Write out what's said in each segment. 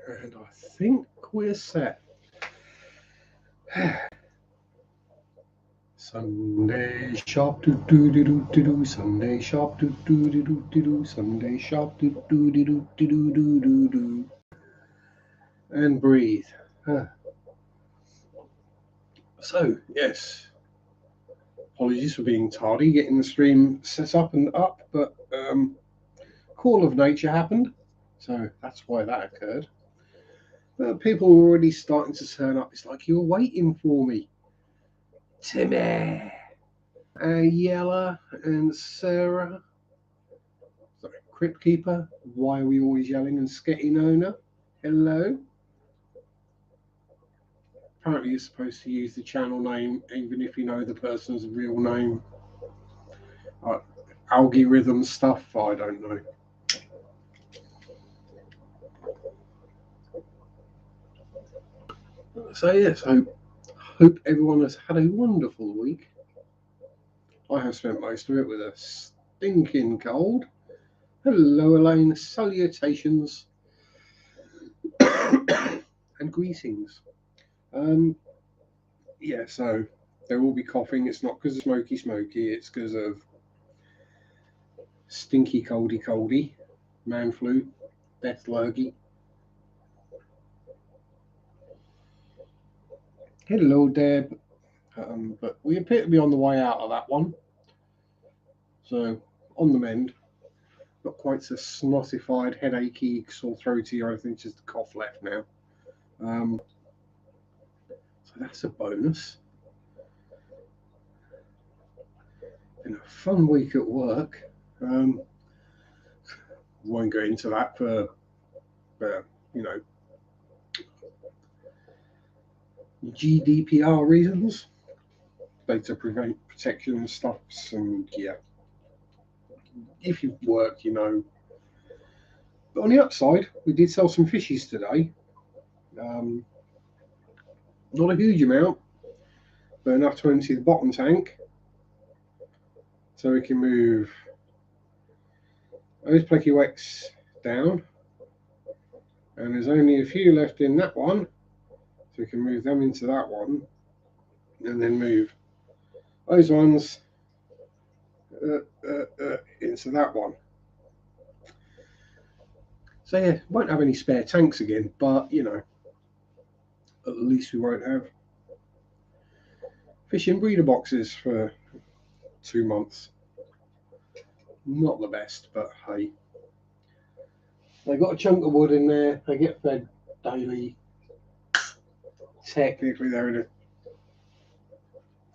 And I think we're set. Sunday sharp do do do do do do. Sunday sharp do do do do do do. Sunday sharp do do do do do do do do. And breathe. So yes, apologies for being tardy getting the stream set up and up, but call of nature happened, so that's why that occurred. But people were already starting to turn up. It's like you were waiting for me. Timmy, Yella, and Sarah. Sorry, Crypt Keeper. Why are we always yelling? And Sketty Nona. Hello. Apparently, you're supposed to use the channel name even if you know the person's real name. Algorithm stuff. I don't know. So yes, hope everyone has had a wonderful week. I have spent most of it with a stinking cold. Hello, Elaine. Salutations and greetings. Yeah, so there will be coughing. It's not because of smoky. It's because of stinky coldy, man flu, death lurgy. Hello, Deb. But we appear to be on the way out of that one. So, on the mend. Not quite so snottified, headachy, sore throaty or anything, just a cough left now. So that's a bonus. Been a fun week at work. Won't go into that for GDPR reasons, data protection stuffs, and yeah, if you work, you know. But on the upside, we did sell some fishies today. Not a huge amount, but enough to empty the bottom tank, so we can move those plecuecs down, and there's only a few left in that one, so we can move them into that one, and then move those ones into that one. So yeah, won't have any spare tanks again, but you know, at least we won't have fishing breeder boxes for 2 months. Not the best, but hey, they got a chunk of wood in there. They get fed daily. Technically, they're in a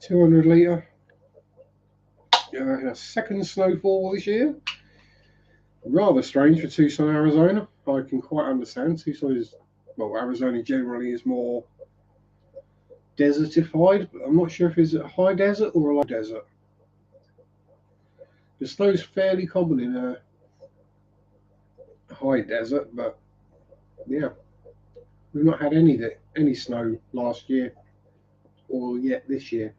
200 litre. In a second snowfall this year. Rather strange for Tucson, Arizona. I can quite understand. Tucson is, well, Arizona generally is more desertified, but I'm not sure if it's a high desert or a low desert. The snow's fairly common in a high desert, but yeah, we've not had any snow last year or yet this year.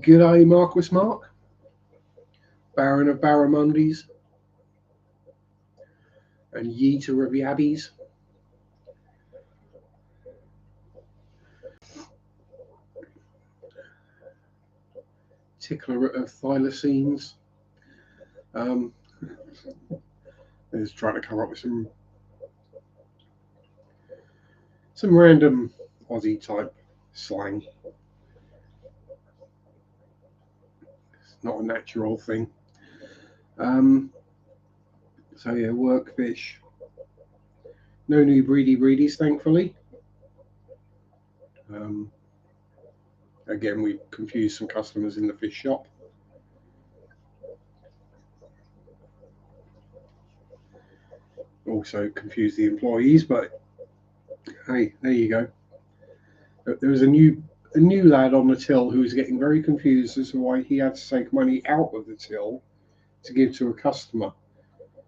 G'day, Marquis Mark, Baron of Barramundis, and Yeeter of Yabbies. Tickler of Thylacines. I was trying to come up with some random Aussie type slang. It's not a natural thing. So yeah, work fish. No new breedies, thankfully. Again, we confused some customers in the fish shop. Also confused the employees, but hey, there you go. There was a new lad on the till who was getting very confused as to why he had to take money out of the till to give to a customer.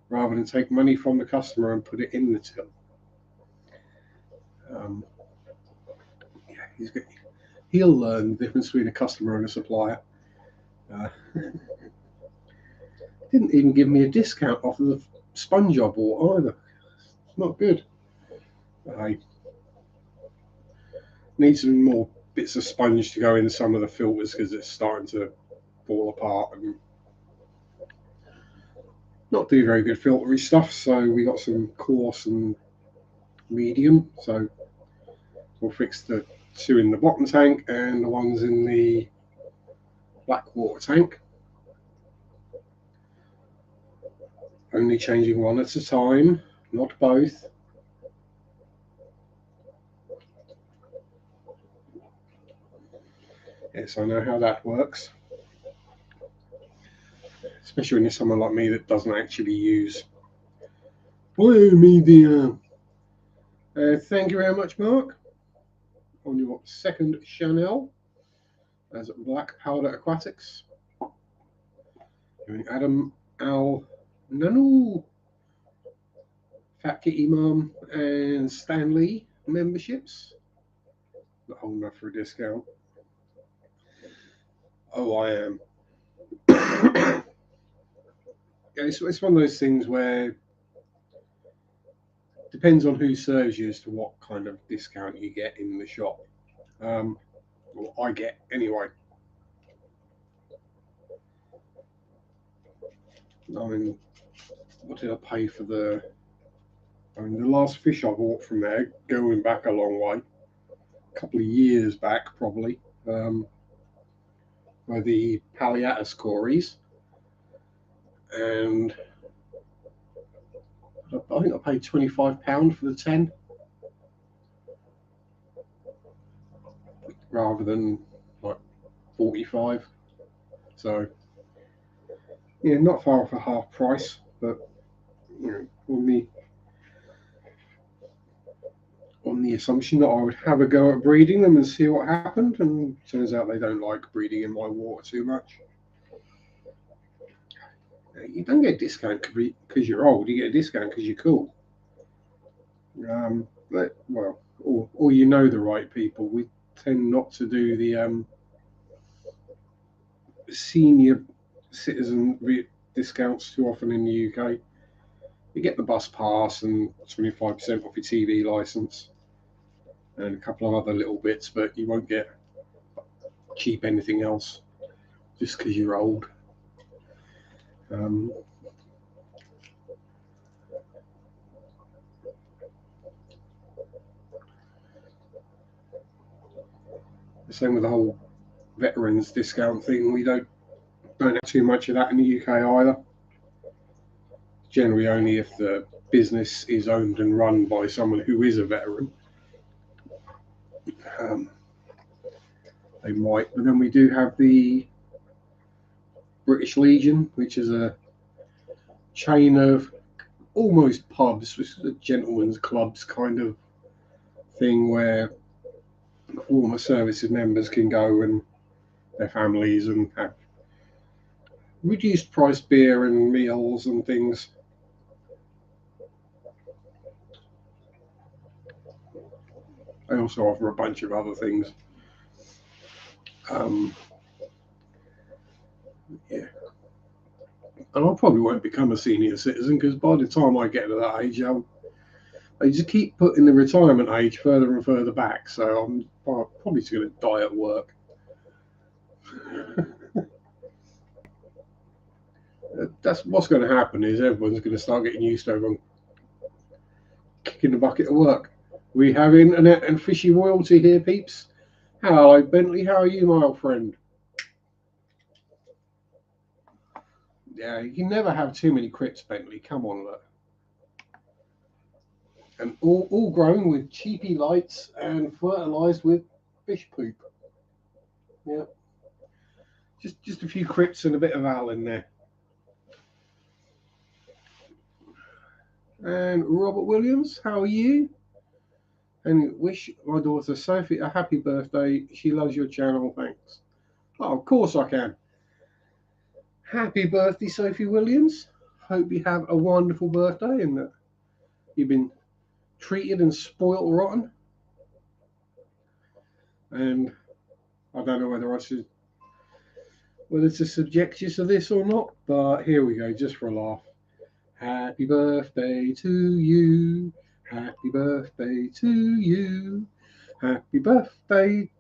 rather than take money from the customer and put it in the till. Yeah, he'll learn the difference between a customer and a supplier. Didn't even give me a discount off of the sponge I bought either. It's not good. I need some more bits of sponge to go in some of the filters because it's starting to fall apart and not do very good filtery stuff. So we got some coarse and medium. So we'll fix the two in the bottom tank and the ones in the black water tank. Only changing one at a time, not both. Yes, I know how that works. Especially when you're someone like me that doesn't actually use biomedia. Thank you very much, Mark, on your second Chanel as Black Powder Aquatics. Adam Al Nanu, Fat Kitty Mum, and Stanley memberships. Not old enough for a discount. Oh, I am. Yeah, it's one of those things where it depends on who serves you as to what kind of discount you get in the shop. Well, I get anyway. I mean, what did I pay for the? I mean, the last fish I bought from there, going back a long way, a couple of years back probably, were the Palliatus cories, and I think I paid £25 for the 10, rather than like 45. So yeah, not far off a half price, but you know, on the assumption that I would have a go at breeding them and see what happened, and it turns out they don't like breeding in my water too much. You don't get a discount because you're old. You get a discount because you're cool. Well, or you know the right people. We tend not to do the senior citizen discounts too often in the UK. You get the bus pass and 25% off your TV license and a couple of other little bits, but you won't get cheap anything else just because you're old. The same with the whole veterans discount thing. We don't have too much of that in the UK either. Generally, only if the business is owned and run by someone who is a veteran. They might, but then we do have the British Legion, which is a chain of almost pubs, which is a gentleman's clubs kind of thing where former services members can go and their families and have reduced price beer and meals and things. They also offer a bunch of other things. Yeah. And I probably won't become a senior citizen because by the time I get to that age, they just keep putting the retirement age further and further back. So I'm probably just going to die at work. That's what's going to happen. Is everyone's going to start getting used to everyone kicking the bucket of work. We have internet and fishy royalty here, peeps. Hello, Bentley. How are you, my old friend? Yeah, you can never have too many crips, Bentley. Come on, look. And all grown with cheapy lights and fertilised with fish poop. Yeah. Just a few crips and a bit of Al in there. And Robert Williams, how are you? And wish my daughter Sophie a happy birthday. She loves your channel. Thanks. Oh, of course I can. Happy birthday, Sophie Williams. hope you have a wonderful birthday and that you've been treated and spoiled rotten. And I don't know whether to subject you to this or not, but here we go, just for a laugh. Happy birthday to you. Happy birthday to you. Happy birthday,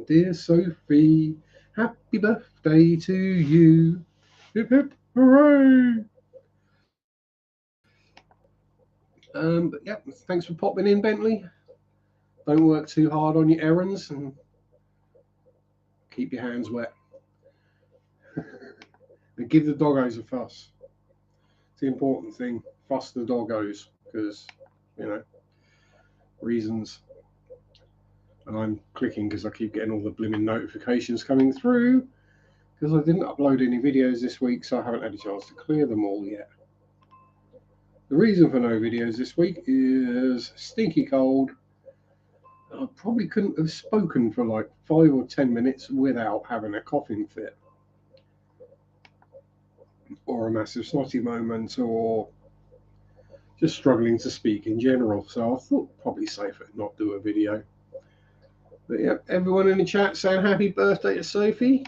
dear Sophie. Happy birthday to you. Hip hip hooray! But yeah, thanks for popping in, Bentley. Don't work too hard on your errands and keep your hands wet. And give the doggos a fuss. It's the important thing. Fuss the doggos because, reasons. And I'm clicking because I keep getting all the blimmin' notifications coming through because I didn't upload any videos this week, so I haven't had a chance to clear them all yet. The reason for no videos this week is stinky cold. I probably couldn't have spoken for like 5 or 10 minutes without having a coughing fit or a massive snotty moment or just struggling to speak in general. So I thought probably safer not do a video. But yeah, everyone in the chat saying happy birthday to Sophie.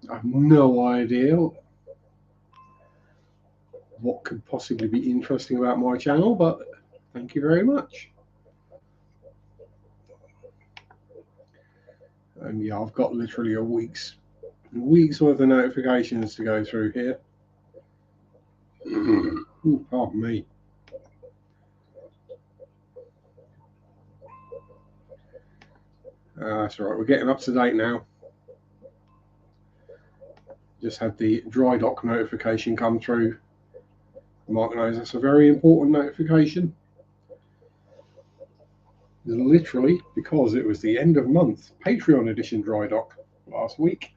I have no idea what could possibly be interesting about my channel, but thank you very much. And yeah, I've got literally a week's worth of notifications to go through here. Ooh, pardon me. That's all right. We're getting up to date now. Just had the dry dock notification come through. Mark knows that's a very important notification. Literally, because it was the end of month Patreon edition dry dock last week,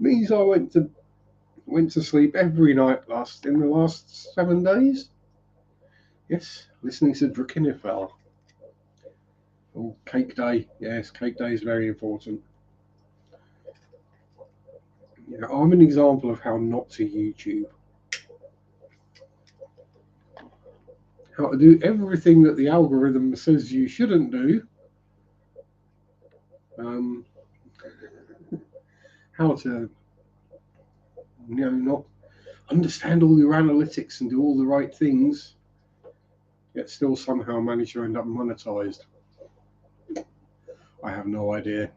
means I went to sleep every night in the last 7 days. Yes, listening to Drakenifel. Oh, cake day. Yes, cake day is very important. Yeah, I'm an example of how not to YouTube. How to do everything that the algorithm says you shouldn't do. How to, not understand all your analytics and do all the right things, yet still somehow manage to end up monetized. I have no idea.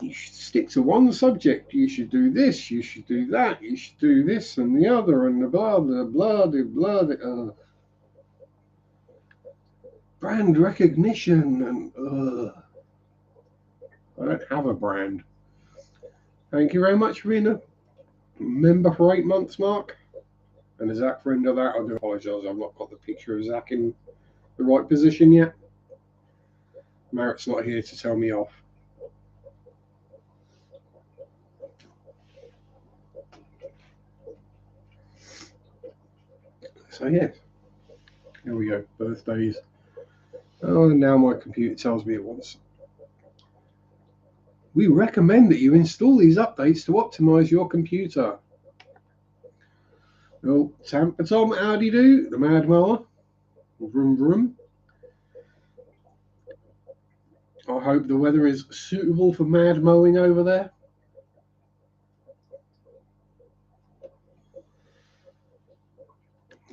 You should stick to one subject. You should do this. You should do that. You should do this and the other and the blah blah blah blah blah. Brand recognition and I don't have a brand. Thank you very much for being a member for 8 months, Mark. And a Zach friend of that, I do apologise. I've not got the picture of Zach in the right position yet. Merritt's not here to tell me off. So yeah, here we go. Birthdays. Oh, and now my computer tells me it wants. We recommend that you install these updates to optimize your computer. Oh, Tampa Tom, how do you do? The Mad Mower. Vroom vroom. I hope the weather is suitable for mad mowing over there.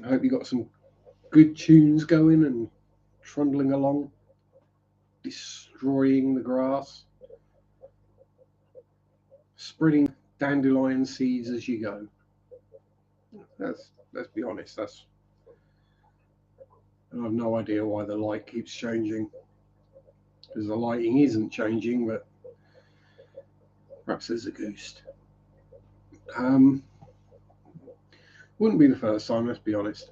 I hope you got some good tunes going and trundling along, destroying the grass, spreading dandelion seeds as you go. Let's be honest, I have no idea why the light keeps changing, because the lighting isn't changing, but perhaps there's a ghost. Wouldn't be the first time, let's be honest.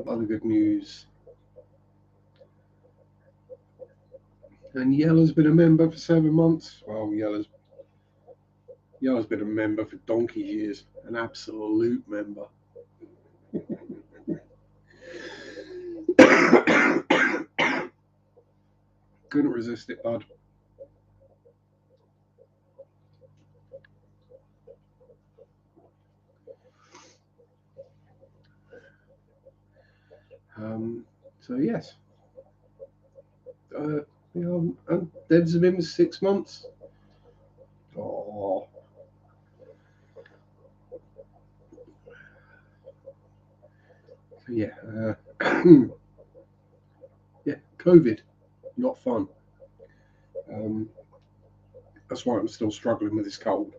Other good news. And Yella's been a member for 7 months. Well, Yella's been a member for donkey's years, an absolute member. Couldn't resist it, bud. So yes, and Deb's been 6 months. Oh, so yeah, yeah, COVID, not fun. Um, that's why I'm still struggling with this cold.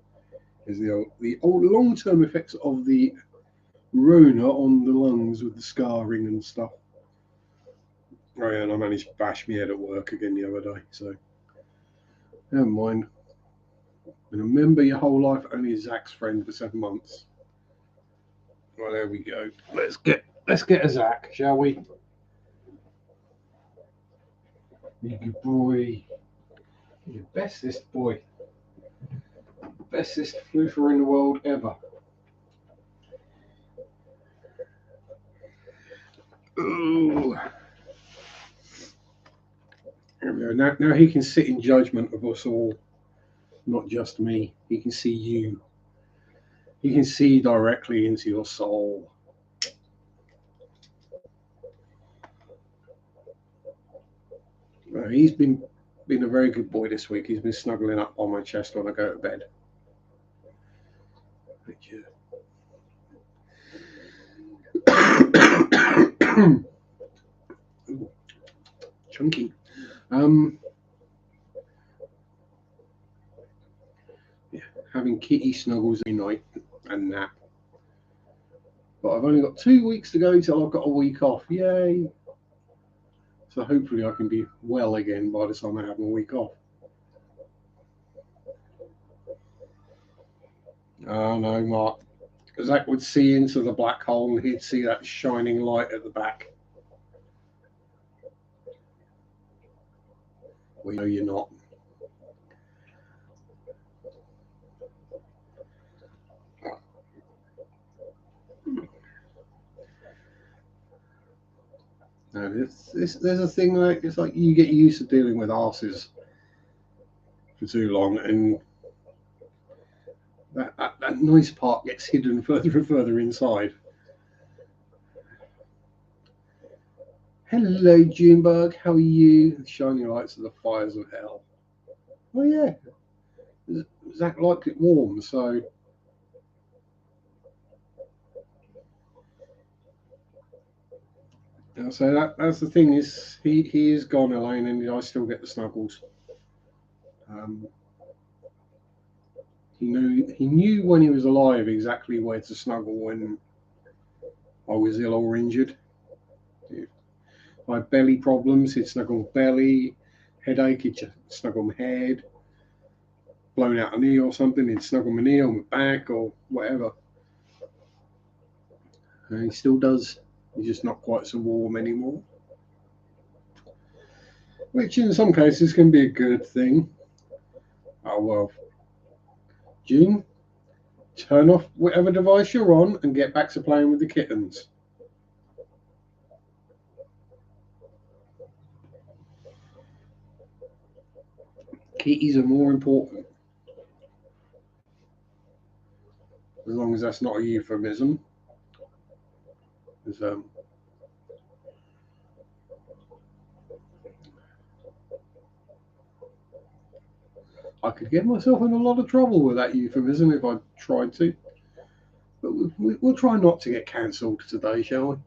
Is the old long-term effects of the Rona on the lungs with the scarring and stuff. Oh yeah, and I managed to bash my head at work again the other day. So never mind. And remember your whole life only Zach's friend for 7 months. Well, there we go. Let's get a Zach, shall we? You good boy. You're the bestest boy. Bestest floofer in the world ever. Ooh. There we go. Now he can sit in judgment of us all, not just me. He can see you. He can see directly into your soul. He's been a very good boy this week. He's been snuggling up on my chest when I go to bed. Ooh, chunky. Yeah, having kitty snuggles every night and nap. But I've only got 2 weeks to go till I've got a week off. Yay! So hopefully I can be well again by the time I have my week off. Oh no, Mark. Zach would see into the black hole and he'd see that shining light at the back. Well, no, you're not. No, there's a thing like it's like you get used to dealing with arses for too long, and that nice part gets hidden further and further inside. Hello, Junebug. How are you? The shining lights of the fires of hell. Oh yeah, Zach liked it warm, so that's the thing is he is gone, Elaine, and I still get the snuggles. Um, he knew when he was alive exactly where to snuggle when I was ill or injured. If I had belly problems, he'd snuggle belly. Headache, he'd just snuggle my head. Blown out a knee or something, he'd snuggle my knee or my back or whatever. And he still does. He's just not quite so warm anymore. Which in some cases can be a good thing. Oh well. June, turn off whatever device you're on and get back to playing with the kittens. Kitties are more important. As long as that's not a euphemism. Um, I could get myself in a lot of trouble with that euphemism if I tried to. But we'll try not to get cancelled today, shall we?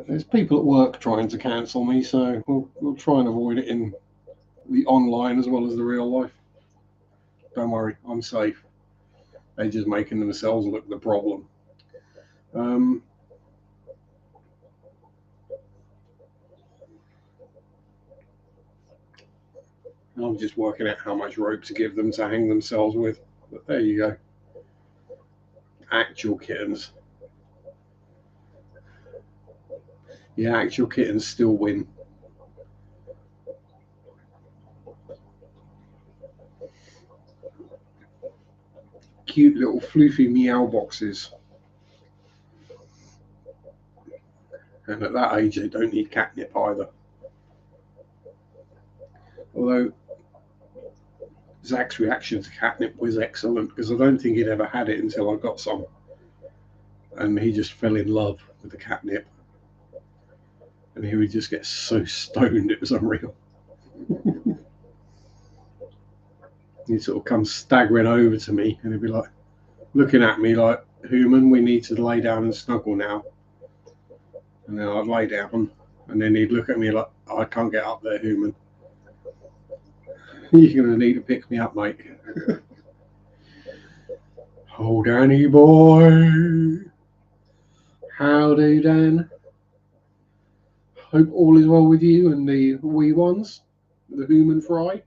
There's people at work trying to cancel me, so we'll try and avoid it in the online as well as the real life. Don't worry, I'm safe. They're just making themselves look the problem. Um, I'm just working out how much rope to give them to hang themselves with. But there you go. Actual kittens. Yeah, actual kittens still win. cute little floofy meow boxes. And at that age, they don't need catnip either. Although Zach's reaction to catnip was excellent, because I don't think he'd ever had it until I got some. And he just fell in love with the catnip. And he would just get so stoned, it was unreal. He'd sort of come staggering over to me, and he'd be like, looking at me like, "Human, we need to lay down and snuggle now." And then I'd lay down, and then he'd look at me like, "I can't get up there, Human. You're going to need to pick me up, mate." "Oh, Danny boy. Howdy, Dan. Hope all is well with you and the wee ones, the human fry."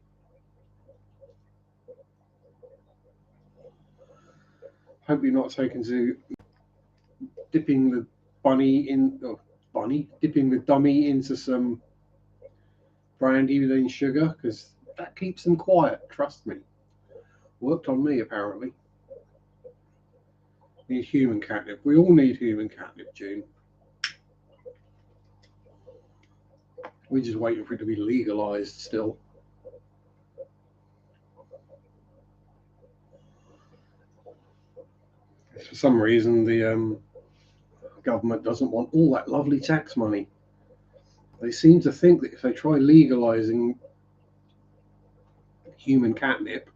Hope you're not taken to dipping the dipping the dummy into some brandy with sugar, because that keeps them quiet. Trust me. Worked on me, apparently. Need human catnip. We all need human catnip, June. We're just waiting for it to be legalized still. For some reason, the government doesn't want all that lovely tax money. They seem to think that if they try legalizing human catnip,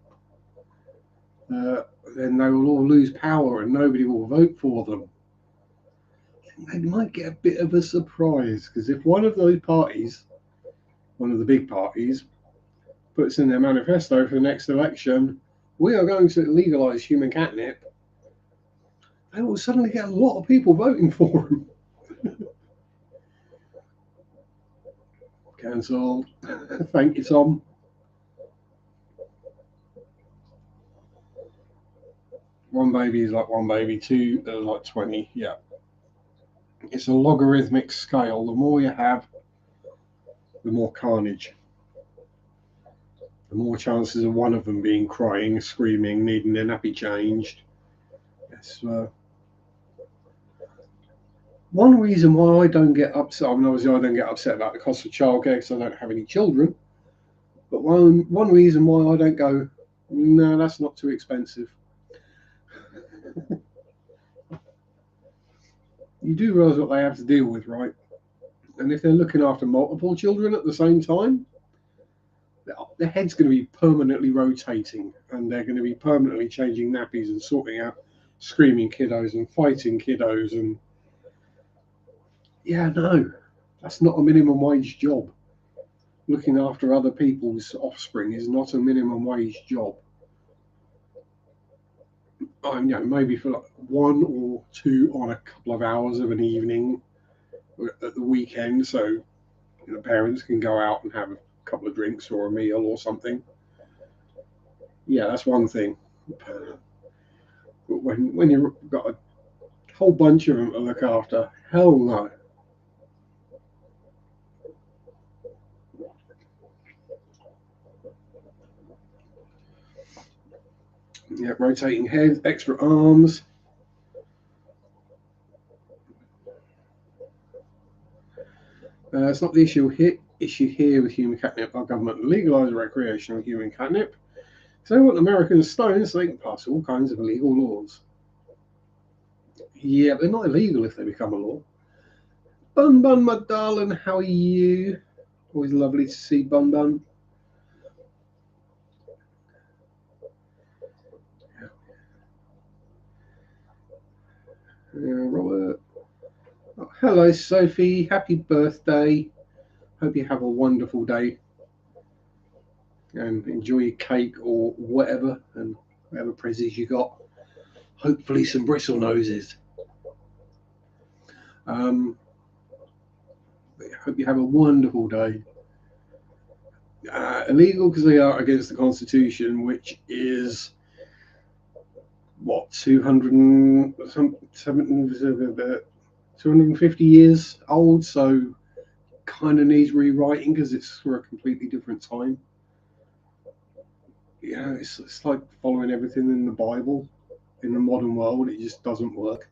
then they will all lose power and nobody will vote for them. They might get a bit of a surprise, because if one of those parties, one of the big parties, puts in their manifesto for the next election, "We are going to legalize human catnip," they will suddenly get a lot of people voting for them. Cancelled. Thank you, Tom. One baby is like one baby, two are like 20. Yeah. It's a logarithmic scale. The more you have, the more carnage. The more chances of one of them being crying, screaming, needing their nappy changed. Yes. One reason why I don't get upset, I mean, obviously I don't get upset about the cost of childcare because I don't have any children, but one reason why I don't go, "No, that's not too expensive." You do realise what they have to deal with, right? And if they're looking after multiple children at the same time, their head's going to be permanently rotating, and they're going to be permanently changing nappies and sorting out screaming kiddos and fighting kiddos. And yeah, no, that's not a minimum wage job. Looking after other people's offspring is not a minimum wage job. Maybe for like 1 or 2 on a couple of hours of an evening at the weekend, so parents can go out and have a couple of drinks or a meal or something. Yeah, that's one thing. But when you've got a whole bunch of them to look after, hell no. Yeah, rotating heads, extra arms. It's not the issue here with human catnip. Our government legalised recreational human catnip. So they want Americans stoned so they can pass all kinds of illegal laws. Yeah, they're not illegal if they become a law. Bun Bun, my darling, how are you? Always lovely to see Bun Bun. Robert. Oh, hello, Sophie. Happy birthday. Hope you have a wonderful day. And enjoy your cake or whatever, and whatever presents you got. Hopefully some bristle noses. Hope you have a wonderful day. Illegal because they are against the Constitution, which is what, 250 years old, so kind of needs rewriting because it's for a completely different time. It's like following everything in the Bible. in the modern world, it just doesn't work.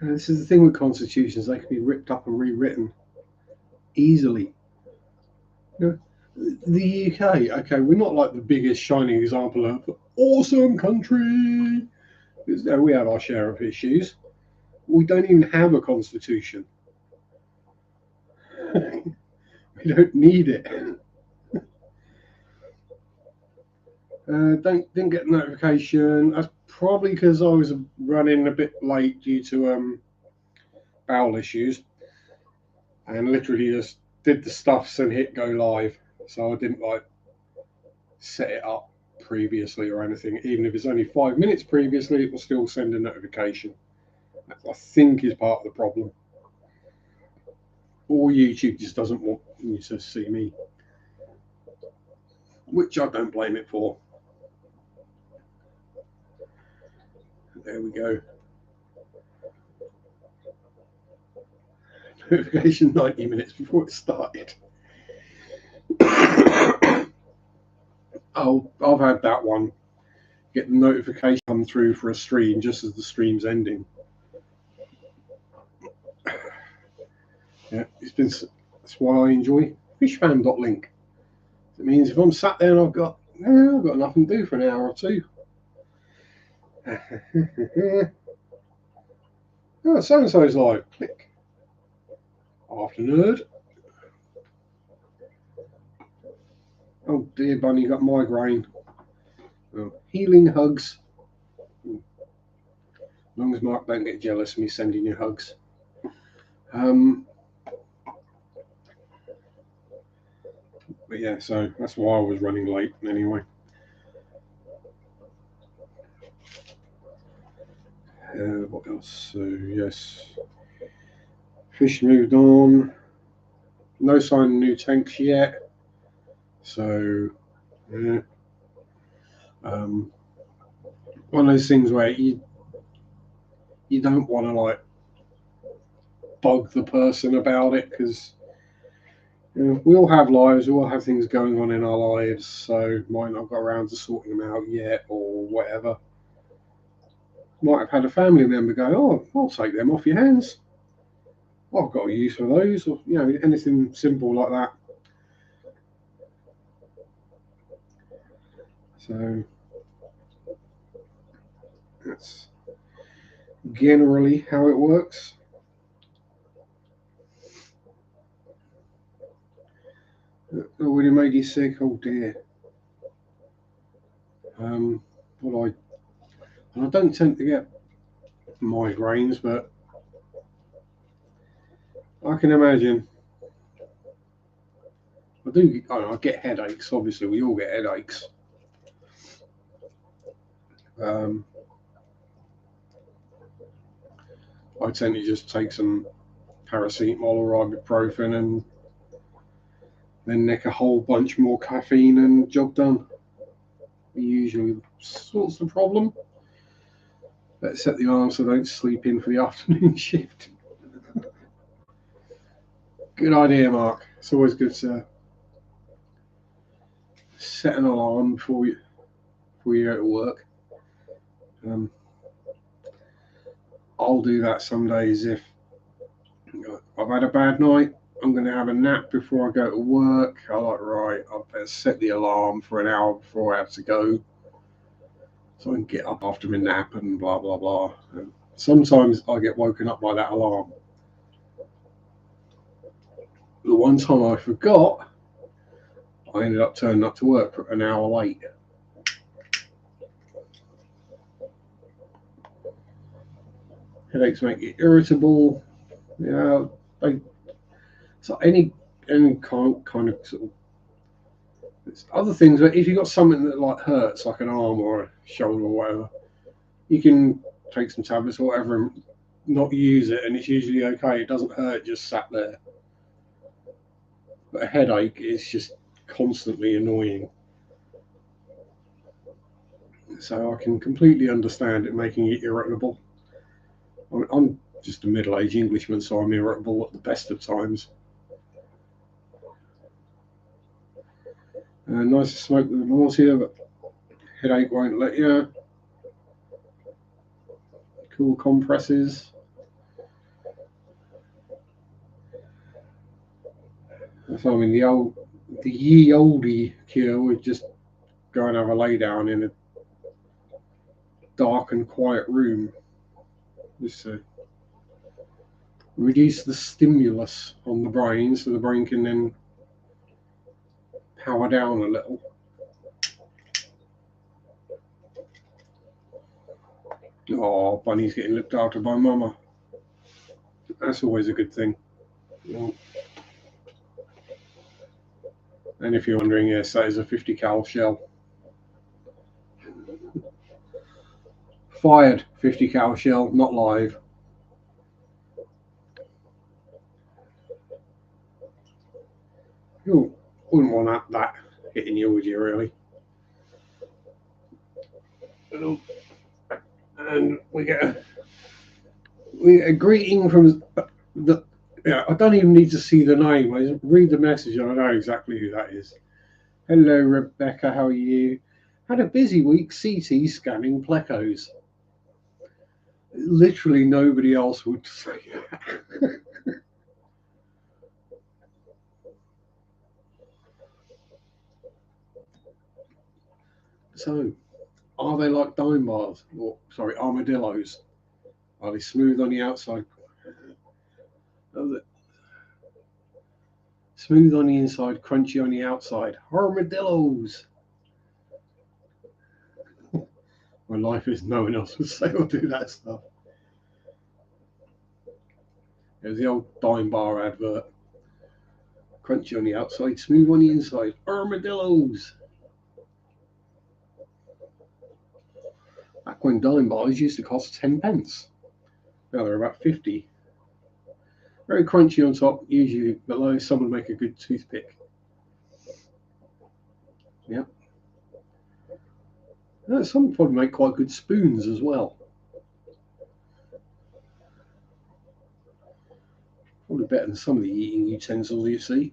And this is the thing with constitutions, they can be ripped up and rewritten easily. You know, the UK, okay, we're not like the biggest shining example of awesome country. We have our share of issues. We don't even have a constitution. We don't need it. Didn't get the notification. That's probably because I was running a bit late due to bowel issues, and literally just did the stuffs and hit go live. So I didn't like set it up previously or anything. Even if it's only 5 minutes previously, it will still send a notification. That, I think, is part of the problem. Or YouTube just doesn't want you to see me, which I don't blame it for. There we go. Notification 90 minutes before it started. Oh, I've had that one. Get the notification come through for a stream just as the stream's ending. Yeah, that's why I enjoy fishfan.link. It means if I'm sat there and I've got nothing to do for an hour or two. Oh, so-and-so's live. Click. After nerd. Oh dear, Bunny got migraine. Oh, healing hugs. As long as Mark don't get jealous of me sending you hugs. But yeah, so that's why I was running late anyway. What else? So yes, fish moved on. No sign of new tanks yet. So yeah, one of those things where you don't want to like bug the person about it, because we all have lives, we all have things going on in our lives, so might not got around to sorting them out yet or whatever. Might have had a family member go, oh, I'll take them off your hands. I've got a use for those, or anything simple like that. So that's generally how it works. Would it make you sick? Oh dear. I don't tend to get migraines, but I can imagine. I get headaches. Obviously, we all get headaches. I tend to just take some paracetamol or ibuprofen and then nick a whole bunch more caffeine and job done. Usually sorts the problem. Let's set the alarm so I don't sleep in for the afternoon shift. Good idea, Mark. It's always good to set an alarm before you go to work. I'll do that some days if I've had a bad night. I'm going to have a nap before I go to work. I'm like, right, I'll better set the alarm for an hour before I have to go, so I can get up after my nap and blah, blah, blah. And sometimes I get woken up by that alarm. The one time I forgot, I ended up turning up to work an hour late. Headaches make you irritable. So any kind of sort of other things. But if you've got something that like hurts, like an arm or a shoulder or whatever, you can take some tablets or whatever and not use it, and it's usually okay. It doesn't hurt, just sat there. But a headache is just constantly annoying. So I can completely understand it making you irritable. I'm just a middle-aged Englishman, so I'm irritable at the best of times. Nice to smoke with the nausea, but Headache won't let you. Cool compresses. So I mean, the ye oldie cure would just go and have a lay down in a dark and quiet room. Just to reduce the stimulus on the brain, so the brain can then power down a little. Oh, Bunny's getting looked after by Mama. That's always a good thing. And if you're wondering, yes, that is a 50 cal shell. Fired 50 cal shell, not live. You wouldn't want that hitting you, would you, really? And we get a greeting from the. Yeah, I don't even need to see the name. I just read the message and I know exactly who that is. Hello, Rebecca. How are you? Had a busy week CT scanning plecos. Literally nobody else would say that. So, are they like dime bars? Or, sorry, armadillos? Are they smooth on the outside? Smooth on the inside, crunchy on the outside. Armadillos! My life is no one else would say or do that stuff. It was the old dime bar advert. Crunchy on the outside, smooth on the inside. Armadillos! Back when dime bars used to cost 10 pence. Now they're about 50. Very crunchy on top, usually below. Someone make a good toothpick. Yep. Some probably make quite good spoons as well. Probably better than some of the eating utensils you see.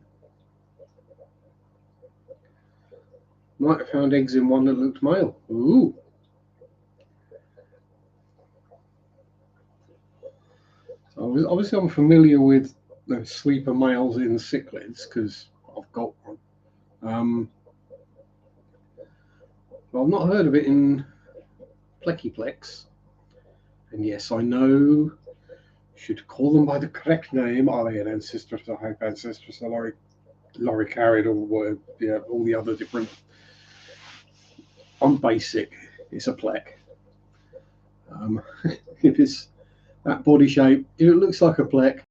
Might have found eggs in one that looked male. Ooh. So obviously, I'm familiar with the sleeper males in cichlids because I've got one. But I've not heard of it in Pleckyplex. And yes, I know, should call them by the correct name. Are they an ancestor to hype ancestor to loricarid or all the other different? I'm basic. It's a plec. If it's that body shape, if it looks like a plec,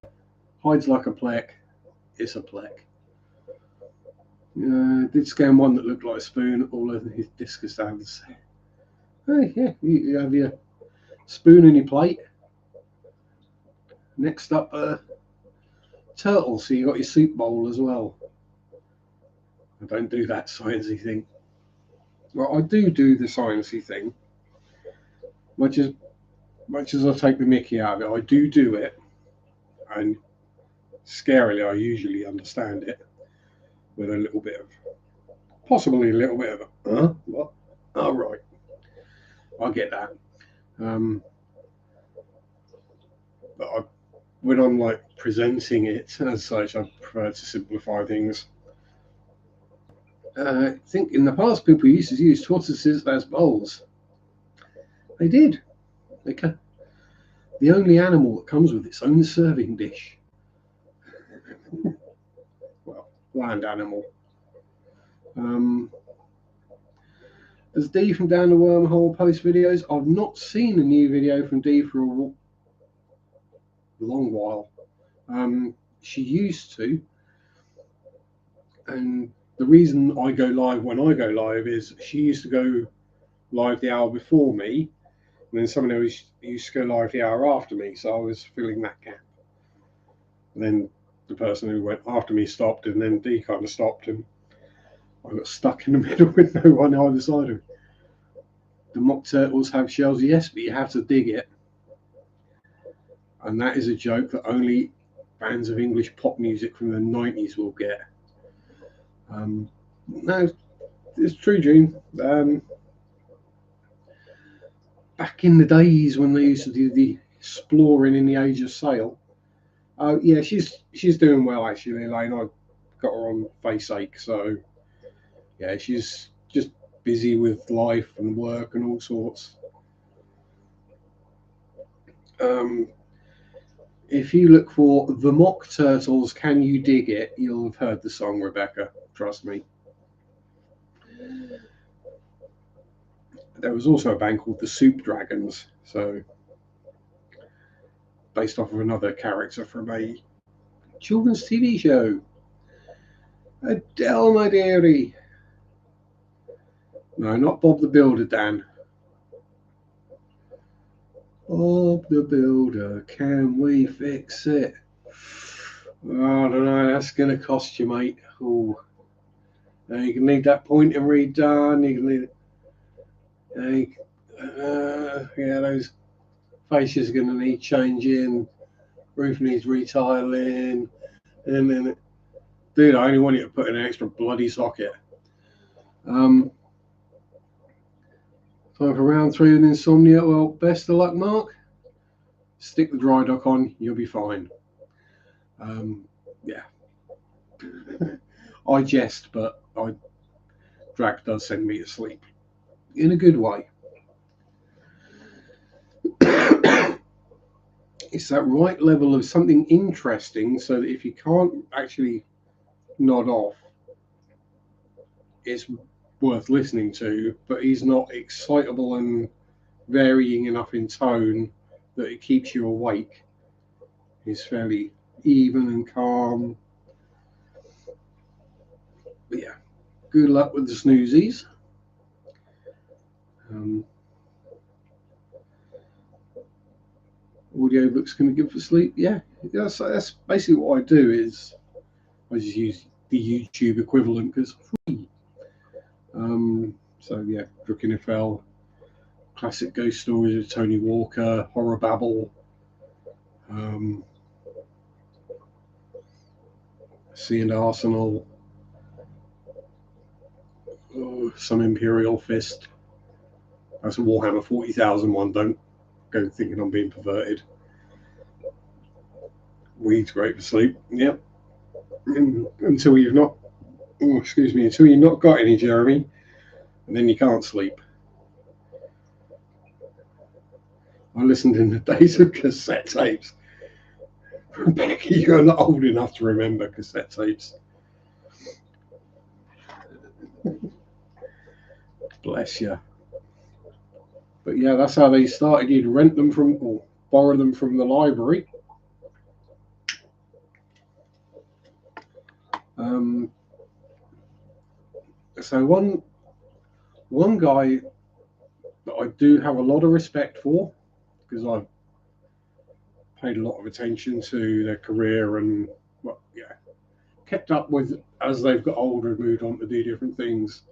hides like a plec, it's a plec. Did scan one that looked like a spoon. All of his discus stands. Hey, yeah, you have your spoon in your plate. Next up, turtle. So you got your soup bowl as well. I don't do that sciencey thing. Well, I do the sciencey thing. Much as I take the mickey out of it, I do it, and scarily, I usually understand it with a little bit of, possibly a little bit of, what? Oh, right. I get that. But when I'm like presenting it as such, I prefer to simplify things. I think in the past people used to use tortoises as bowls. They did. The only animal that comes with its own serving dish. Well, land animal. Does Dee from Down the Wormhole post videos? I've not seen a new video from Dee for a long while. She used to, and the reason I go live when I go live is she used to go live the hour before me, and then someone else used to go live the hour after me, so I was filling that gap. And then the person who went after me stopped, and then Dee kind of stopped, and I got stuck in the middle with no one either side of me. The mock turtles have shells, yes, but you have to dig it. And that is a joke that only fans of English pop music from the 90s will get. No, it's true, June. back in the days when they used to do the exploring in the Age of Sail. Oh yeah, she's doing well actually, Elaine. I got her on face ache, so yeah, she's just busy with life and work and all sorts. Um, if you look for the Mock Turtles, Can You Dig It? You'll have heard the song, Rebecca. Trust me. There was also a band called the Soup Dragons, so based off of another character from a children's TV show. Adele, my dearie. No, not Bob the Builder, Dan. Bob the Builder, can we fix it? Oh, I don't know, that's going to cost you, mate. Ooh. You can need that pointing redone. You can need, yeah, those fascias are going to need changing. Roof needs retiling. And then, dude, I only want you to put in an extra bloody socket. Time for round 3 with insomnia. Well, best of luck, Mark. Stick the dry dock on, you'll be fine. Yeah. I jest, but Drac does send me to sleep in a good way. It's that right level of something interesting so that if you can't actually nod off, it's worth listening to, but he's not excitable and varying enough in tone that it keeps you awake. He's fairly even and calm. But yeah, good luck with the snoozies. Audiobooks can be good for sleep. Yeah, that's basically what I do. Is I just use the YouTube equivalent because free. So yeah, Druckenfell, classic ghost stories of Tony Walker, Horror Babble, Sea and Arsenal, some Imperial Fist. That's a Warhammer 40,000 one. Don't go thinking I'm being perverted. Weed's great for sleep. Yep. Until you've not, until you've not got any, Jeremy, and then you can't sleep. I listened in the days of cassette tapes. Rebecca, you're not old enough to remember cassette tapes. Bless you. But yeah, that's how they started. You'd rent them from or borrow them from the library. So one guy that I do have a lot of respect for, because I've paid a lot of attention to their career and kept up with as they've got older and moved on to do different things,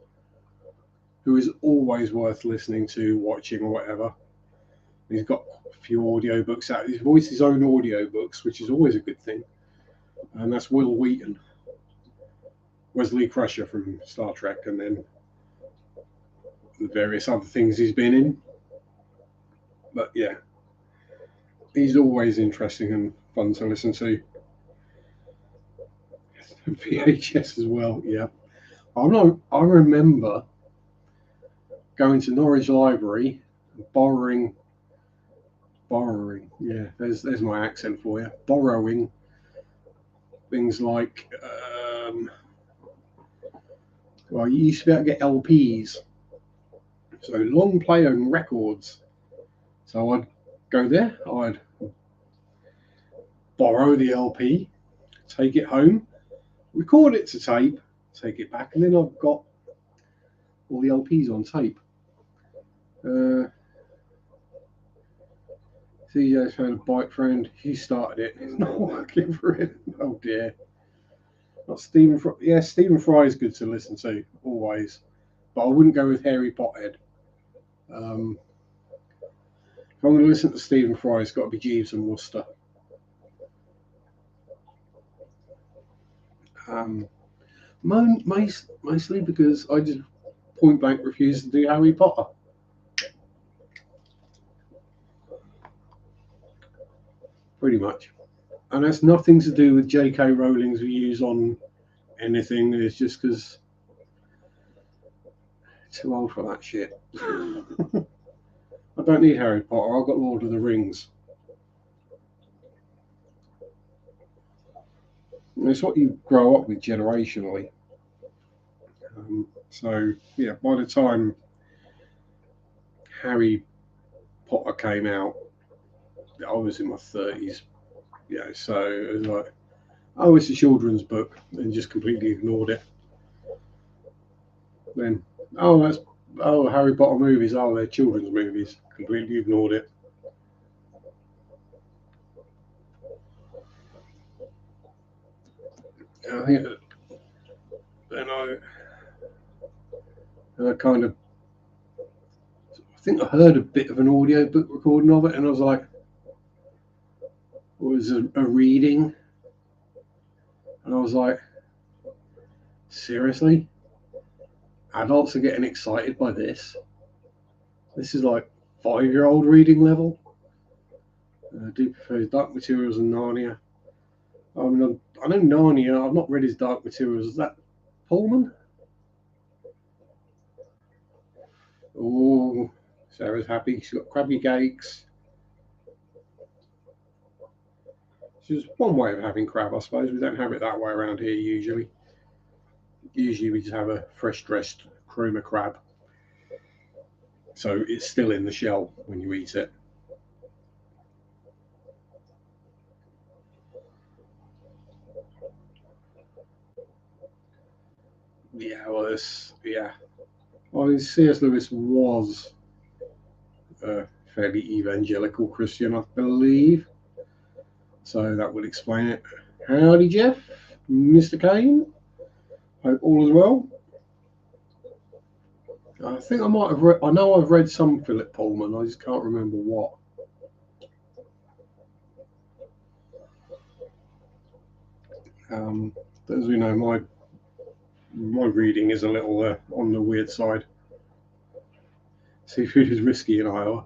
who is always worth listening to, watching, or whatever. He's got a few audiobooks out. He's voiced his own audiobooks, which is always a good thing. And that's Will Wheaton. Wesley Crusher from Star Trek, and then the various other things he's been in. But yeah, he's always interesting and fun to listen to. VHS as well, yeah. I remember going to Norwich Library, borrowing. Yeah, there's my accent for you. Borrowing things like, you used to be able to get LPs, so long play and records. So I'd go there, I'd borrow the LP, take it home, record it to tape, take it back, and then I've got all the LPs on tape. CJ's found a bike friend. He started it. It's not working for him. Oh dear. Not Stephen Fry. Yeah, Stephen Fry is good to listen to always, but I wouldn't go with Harry Potthead. If I'm going to listen to Stephen Fry, it's got to be Jeeves and Wooster. Mostly because I just point blank refuse to do Harry Potter. pretty much. And that's nothing to do with J.K. Rowling's views on anything. It's just because too old for that shit. I don't need Harry Potter. I've got Lord of the Rings. And it's what you grow up with generationally. So yeah, by the time Harry Potter came out, I was in my 30s. Yeah, so it was like, oh, it's a children's book, and just completely ignored it. Then, Harry Potter movies. Oh, they're children's movies. Completely ignored it. I think, and I kind of, I think I heard a bit of an audio book recording of it, and I was like, it was a reading, and I was like, seriously, adults are getting excited by this. This is like 5-year-old reading level. I do prefer Dark Materials and Narnia. I mean, I know Narnia. I've not read his Dark Materials. Is that Pullman? Oh, Sarah's happy. She's got crabby cakes. Which is one way of having crab, I suppose. We don't have it that way around here usually. Usually we just have a fresh dressed chroma crab. So it's still in the shell when you eat it. Yeah, well, yeah. Well, C.S. Lewis was a fairly evangelical Christian, I believe. So that would explain it. Howdy, Jeff. Mr. Kane. Hope all is well. I think I might have read, I know I've read some Philip Pullman, I just can't remember what. As we know, my reading is a little on the weird side. Seafood is risky in Iowa.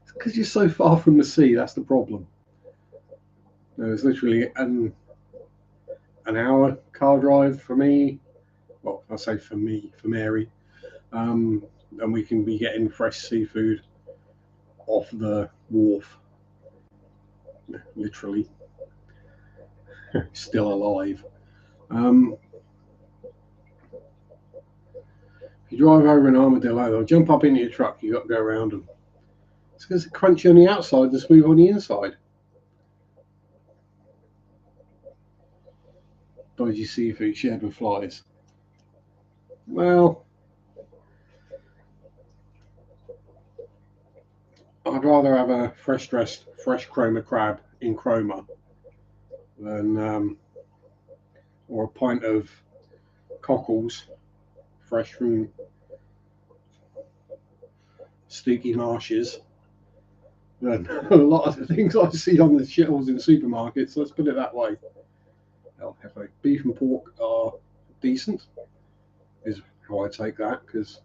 It's because you're so far from the sea, that's the problem. It's literally an hour car drive for me. Well, I say for me, for Mary. And we can be getting fresh seafood off the wharf. Literally. Still alive. If you drive over an armadillo, they'll jump up into your truck. You've got to go around them. It's because it's crunchy on the outside and smooth on the inside. Dodgy seafood shared with flies. Well, I'd rather have a fresh dressed, fresh chroma crab in chroma than, or a pint of cockles fresh from Steaky Marshes than a lot of the things I see on the shelves in supermarkets. Let's put it that way. Beef and pork are decent, is how I take that, because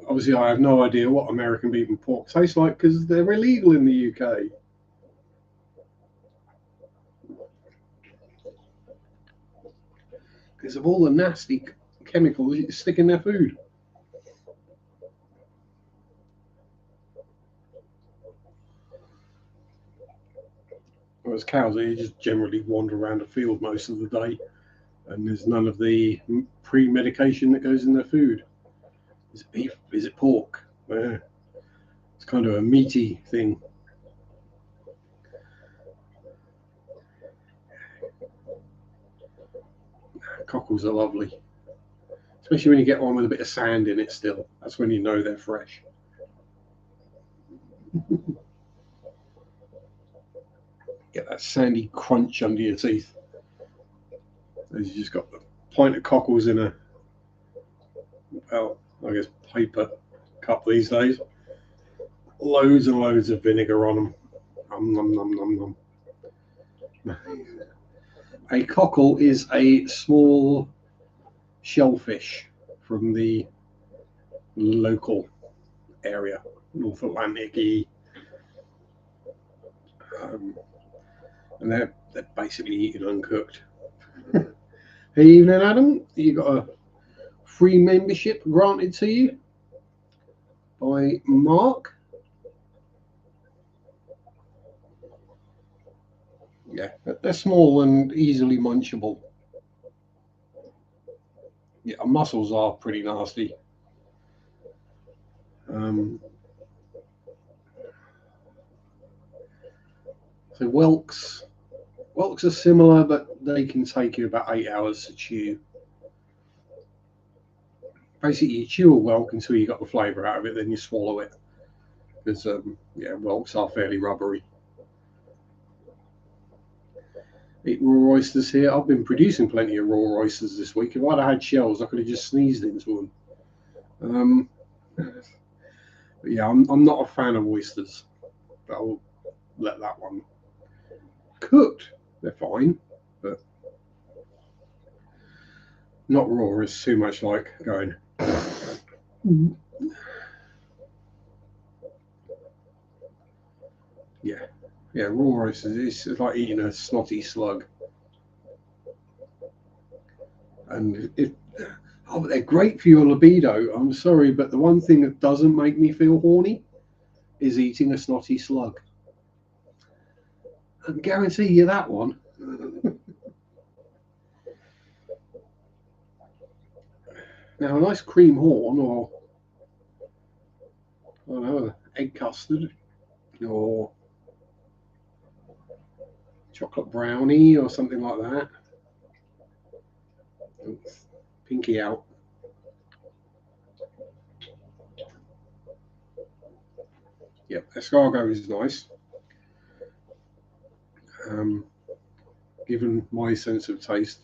obviously I have no idea what American beef and pork tastes like because they're illegal in the UK. Because of all the nasty chemicals you stick in their food. Whereas cows, they just generally wander around the field most of the day, and there's none of the pre-medication that goes in their food. Is it beef? Is it pork? It's kind of a meaty thing. Cockles are lovely, especially when you get one with a bit of sand in it still. That's when you know they're fresh. Get that sandy crunch under your teeth. As you just got a pint of cockles in a, well, I guess paper cup these days. Loads and loads of vinegar on them. Nom, nom, nom, nom. A cockle is a small shellfish from the local area, North Atlantic-y. and they're basically eaten uncooked. Hey, evening, Adam. You got a free membership granted to you by Mark. Yeah, they're small and easily munchable. Yeah, mussels are pretty nasty. So whelks are similar, but they can take you about 8 hours to chew. Basically, you chew a whelk until you got the flavour out of it, then you swallow it. Because whelks are fairly rubbery. Eat raw oysters here. I've been producing plenty of raw oysters this week. If I'd have had shells, I could have just sneezed into them. But yeah, I'm not a fan of oysters. But I'll let that one. Cooked, they're fine, but not raw. It's too much like going. Yeah, raw oysters. It's like eating a snotty slug. And but they're great for your libido. I'm sorry, but the one thing that doesn't make me feel horny is eating a snotty slug. I guarantee you that one. Now, a nice cream horn, or I don't know, egg custard, or chocolate brownie, or something like that. Pinky out. Yep, escargot is nice. Given my sense of taste,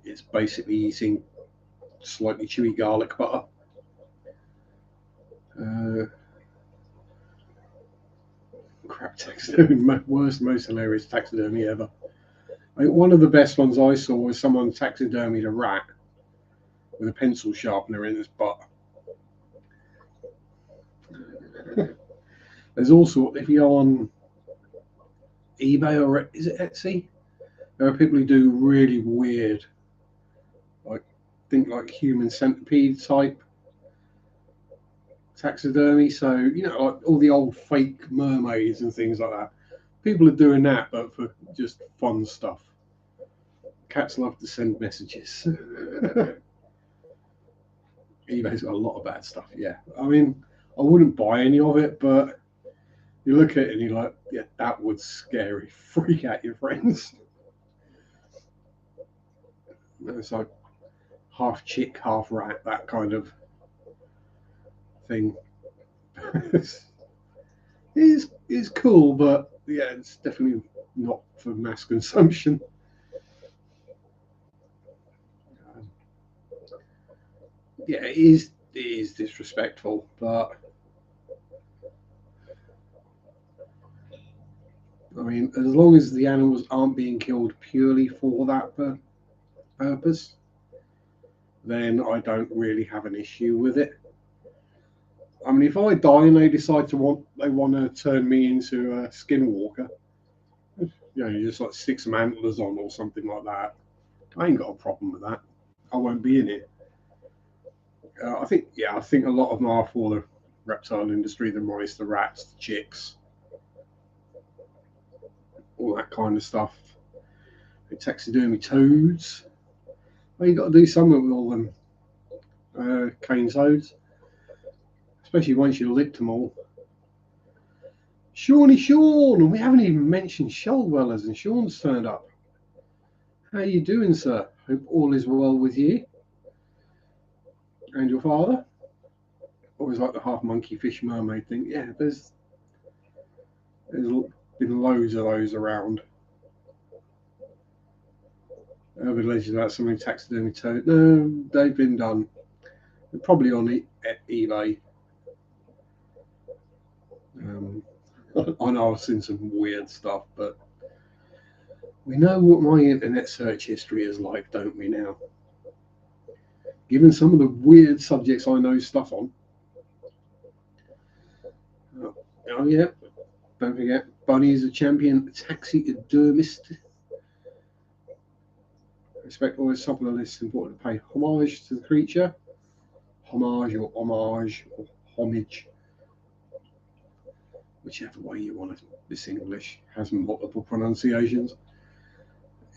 it's basically eating slightly chewy garlic butter. Crap taxidermy, worst, most hilarious taxidermy ever. One of the best ones I saw was someone taxidermied a rat with a pencil sharpener in its butt. There's also, if you're on eBay or is it Etsy, there are people who do really weird, like human centipede type taxidermy. So like all the old fake mermaids and things like that. People are doing that, but for just fun stuff. Cats love to send messages. eBay's got a lot of bad stuff. Yeah, I mean, I wouldn't buy any of it, but you look at it and you're like, yeah, that would scary freak out your friends. It's like half chick, half rat, that kind of thing. It's cool, but yeah, it's definitely not for mass consumption. Yeah, it is disrespectful, but I mean, as long as the animals aren't being killed purely for that purpose, then I don't really have an issue with it. I mean, if I die and they decide they want to turn me into a skinwalker, you just like stick some antlers on or something like that, I ain't got a problem with that. I won't be in it. I think a lot of them are for the reptile industry, the mice, the rats, the chicks, all that kind of stuff. The taxidermy toads. Well, you got to do something with all them cane toads, especially once you licked them all. Sean, and we haven't even mentioned Shellwellers, and Sean's turned up. How are you doing, sir? Hope all is well with you and your father. Always like the half monkey fish mermaid thing. Yeah, there's been loads of those around. Urban legends about something taxidermy toad. No, they've been done. They're probably on eBay. I know I've seen some weird stuff, but we know what my internet search history is like, don't we now? Given some of the weird subjects I know stuff on. Oh yeah, don't forget Bunny is a champion taxidermist. Respect always top of the list. Important to pay homage to the creature. Homage or homage or homage, whichever way you want it. This English has multiple pronunciations.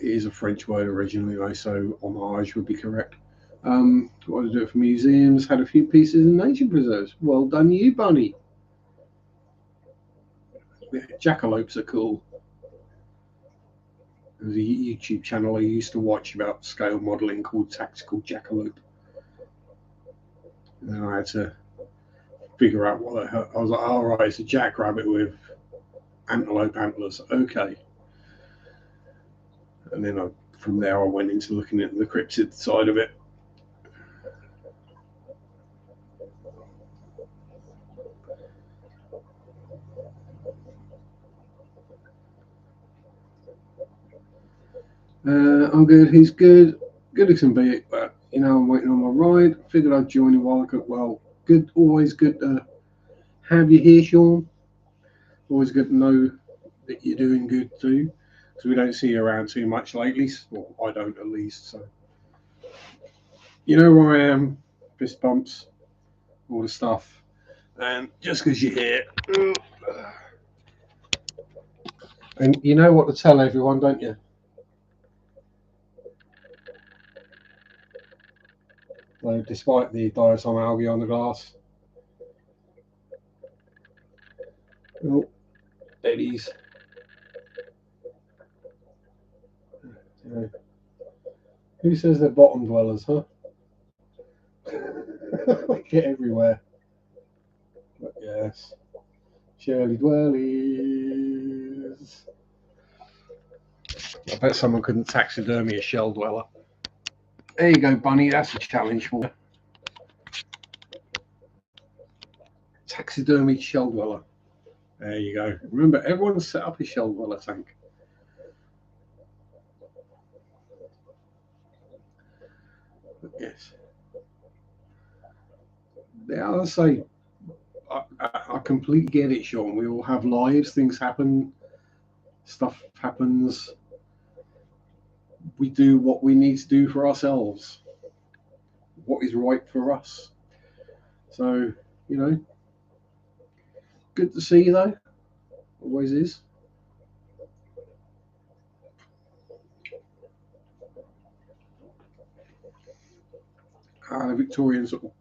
It is a French word originally, though, so homage would be correct. What to do it for museums? Had a few pieces in nature preserves. Well done, you, Bunny. Jackalopes are cool. There's a YouTube channel I used to watch about scale modelling called Tactical Jackalope. And then I had to figure out what the hell. I was like, all right, it's a jackrabbit with antelope antlers. Okay. And then from there I went into looking at the cryptid side of it. I'm good. He's good. Good as can be. But I'm waiting on my ride. Figured I'd join you while I could. Well, good. Always good to have you here, Sean. Always good to know that you're doing good too, because we don't see you around too much lately. Well, I don't at least. So you know where I am. Fist bumps, all the stuff, and just because you're here. And you know what to tell everyone, don't you? So despite the diatom algae on the glass. Oh, Eddie's. Who says they're bottom dwellers, huh? Get everywhere. But yes. Shirley dwellies. I bet someone couldn't taxidermy a shell dweller. There you go, Bunny. That's a challenge for you. Taxidermy shell dweller. There you go. Remember, everyone's set up a shell dweller tank. But yes. Yeah, I'll say, I completely get it, Sean. We all have lives. Things happen. Stuff happens. We do what we need to do for ourselves. What is right for us. So, good to see you, though. Always is. The Victorian sort of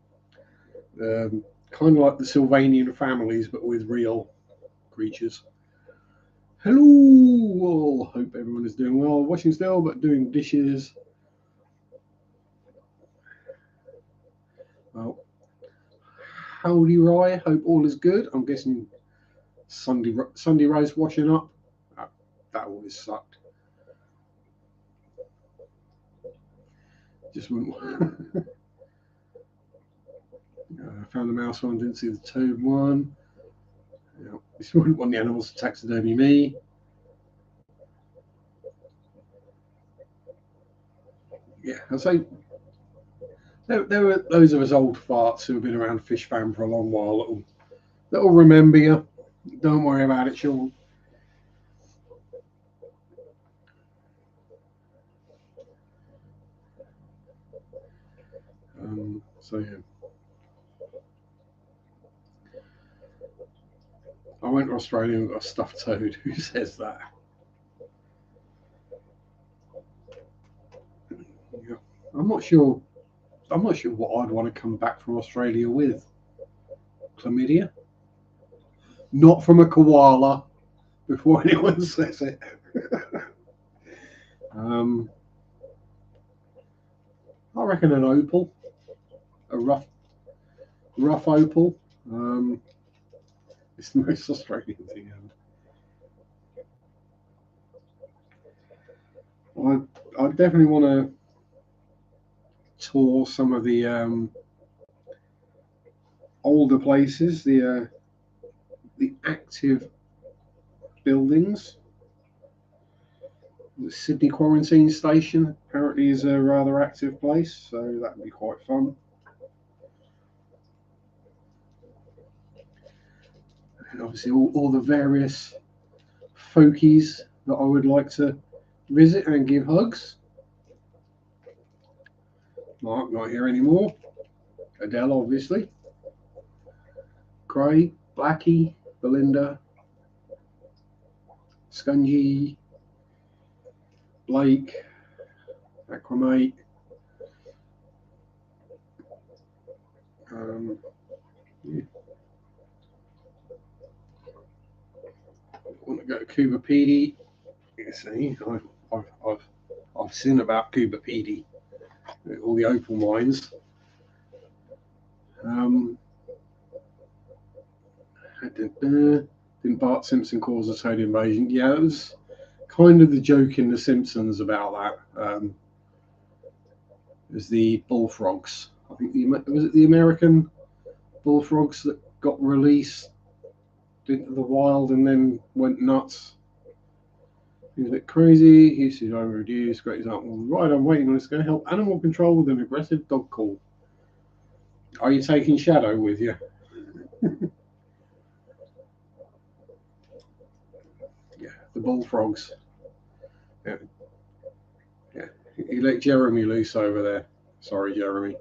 kind of like the Sylvanian families, but with real creatures. Hello, all. Hope everyone is doing well. Watching still, but doing dishes. Well, howdy, Rye. Hope all is good. I'm guessing Sunday Rose washing up. That always sucked. Just wouldn't. I found the mouse one. Didn't see the toad one. Just wouldn't want the animals to taxidermy me. Yeah, I'd say there were those of us old farts who have been around Fish Fam for a long while that'll remember you. Don't worry about it, Sean. So yeah. I went to Australia and got a stuffed toad. Who says that? Yeah. I'm not sure what I'd want to come back from Australia with. Chlamydia? Not from a koala, before anyone says it. I reckon an opal, a rough opal. It's the most Australian thing ever. I definitely want to tour some of the older places, the active buildings. The Sydney Quarantine Station apparently is a rather active place, so that'd be quite fun. And obviously, all the various folkies that I would like to visit and give hugs. Mark not here anymore. Adele, obviously. Craig, Blackie, Belinda, Scungy, Blake, Aquamate. Yeah. I want to go to Cuba PD. You see, I've seen about Cuba PD, all the opal mines. Didn't Bart Simpson cause a toad invasion? Yeah, it was kind of the joke in The Simpsons about that. It was the bullfrogs. I think was it the American bullfrogs that got released into the wild and then went nuts. He was a bit crazy. Usage overreduced. Great example. Right, I'm waiting on this. Going to help animal control with an aggressive dog call. Are you taking Shadow with you? Yeah, the bullfrogs. Yeah, yeah. You let Jeremy loose over there. Sorry, Jeremy.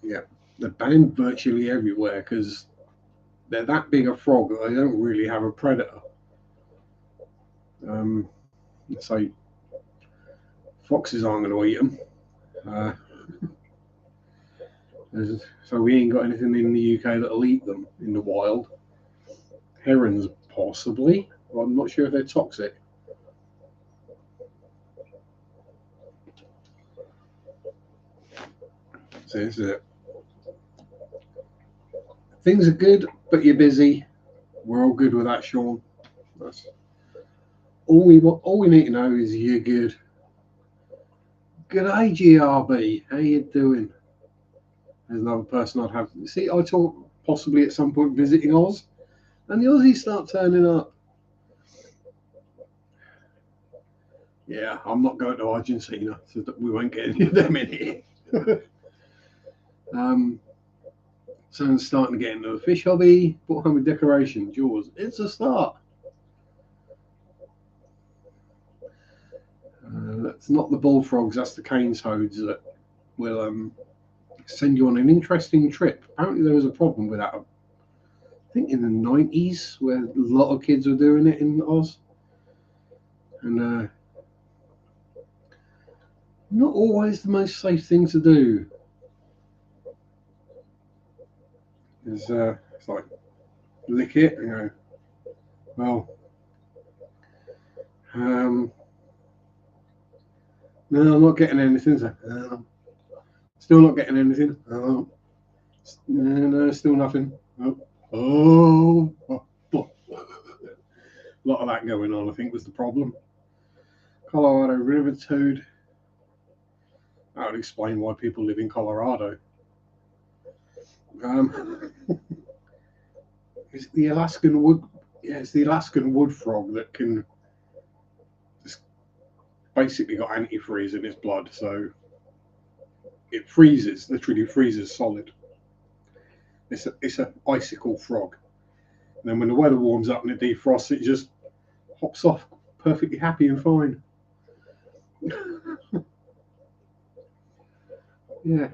Yeah, they're banned virtually everywhere because they're that big a frog that they don't really have a predator. So foxes aren't going to eat them. So we ain't got anything in the UK that'll eat them in the wild. Herons, possibly. Well, I'm not sure if they're toxic. So this is it. Things are good, but you're busy. We're all good with that, Sean. That's all we need to know is you're good. Good day, GRB. How you doing? There's another person I'd have. See, I talk possibly at some point visiting Oz, and the Aussies start turning up. Yeah, I'm not going to Argentina, so that we won't get any of them in here. Someone's starting to get into the fish hobby. Bought home a decoration. Jaws. It's a start. That's not the bullfrogs. That's the cane toads that will send you on an interesting trip. Apparently, there was a problem with that. I think in the 90s, where a lot of kids were doing it in Oz, and not always the most safe thing to do. It's like lick it, you know. Well, no, I'm not getting anything. So, still not getting anything. No, still nothing. Oh, a lot of that going on, I think, was the problem. Colorado river toad. That would explain why people live in Colorado. It's the Alaskan wood. Yeah, it's the Alaskan wood frog that can. It's basically got antifreeze in its blood, so it freezes. Literally freezes solid. It's an icicle frog. And then when the weather warms up and it defrosts, it just hops off perfectly happy and fine. Yeah.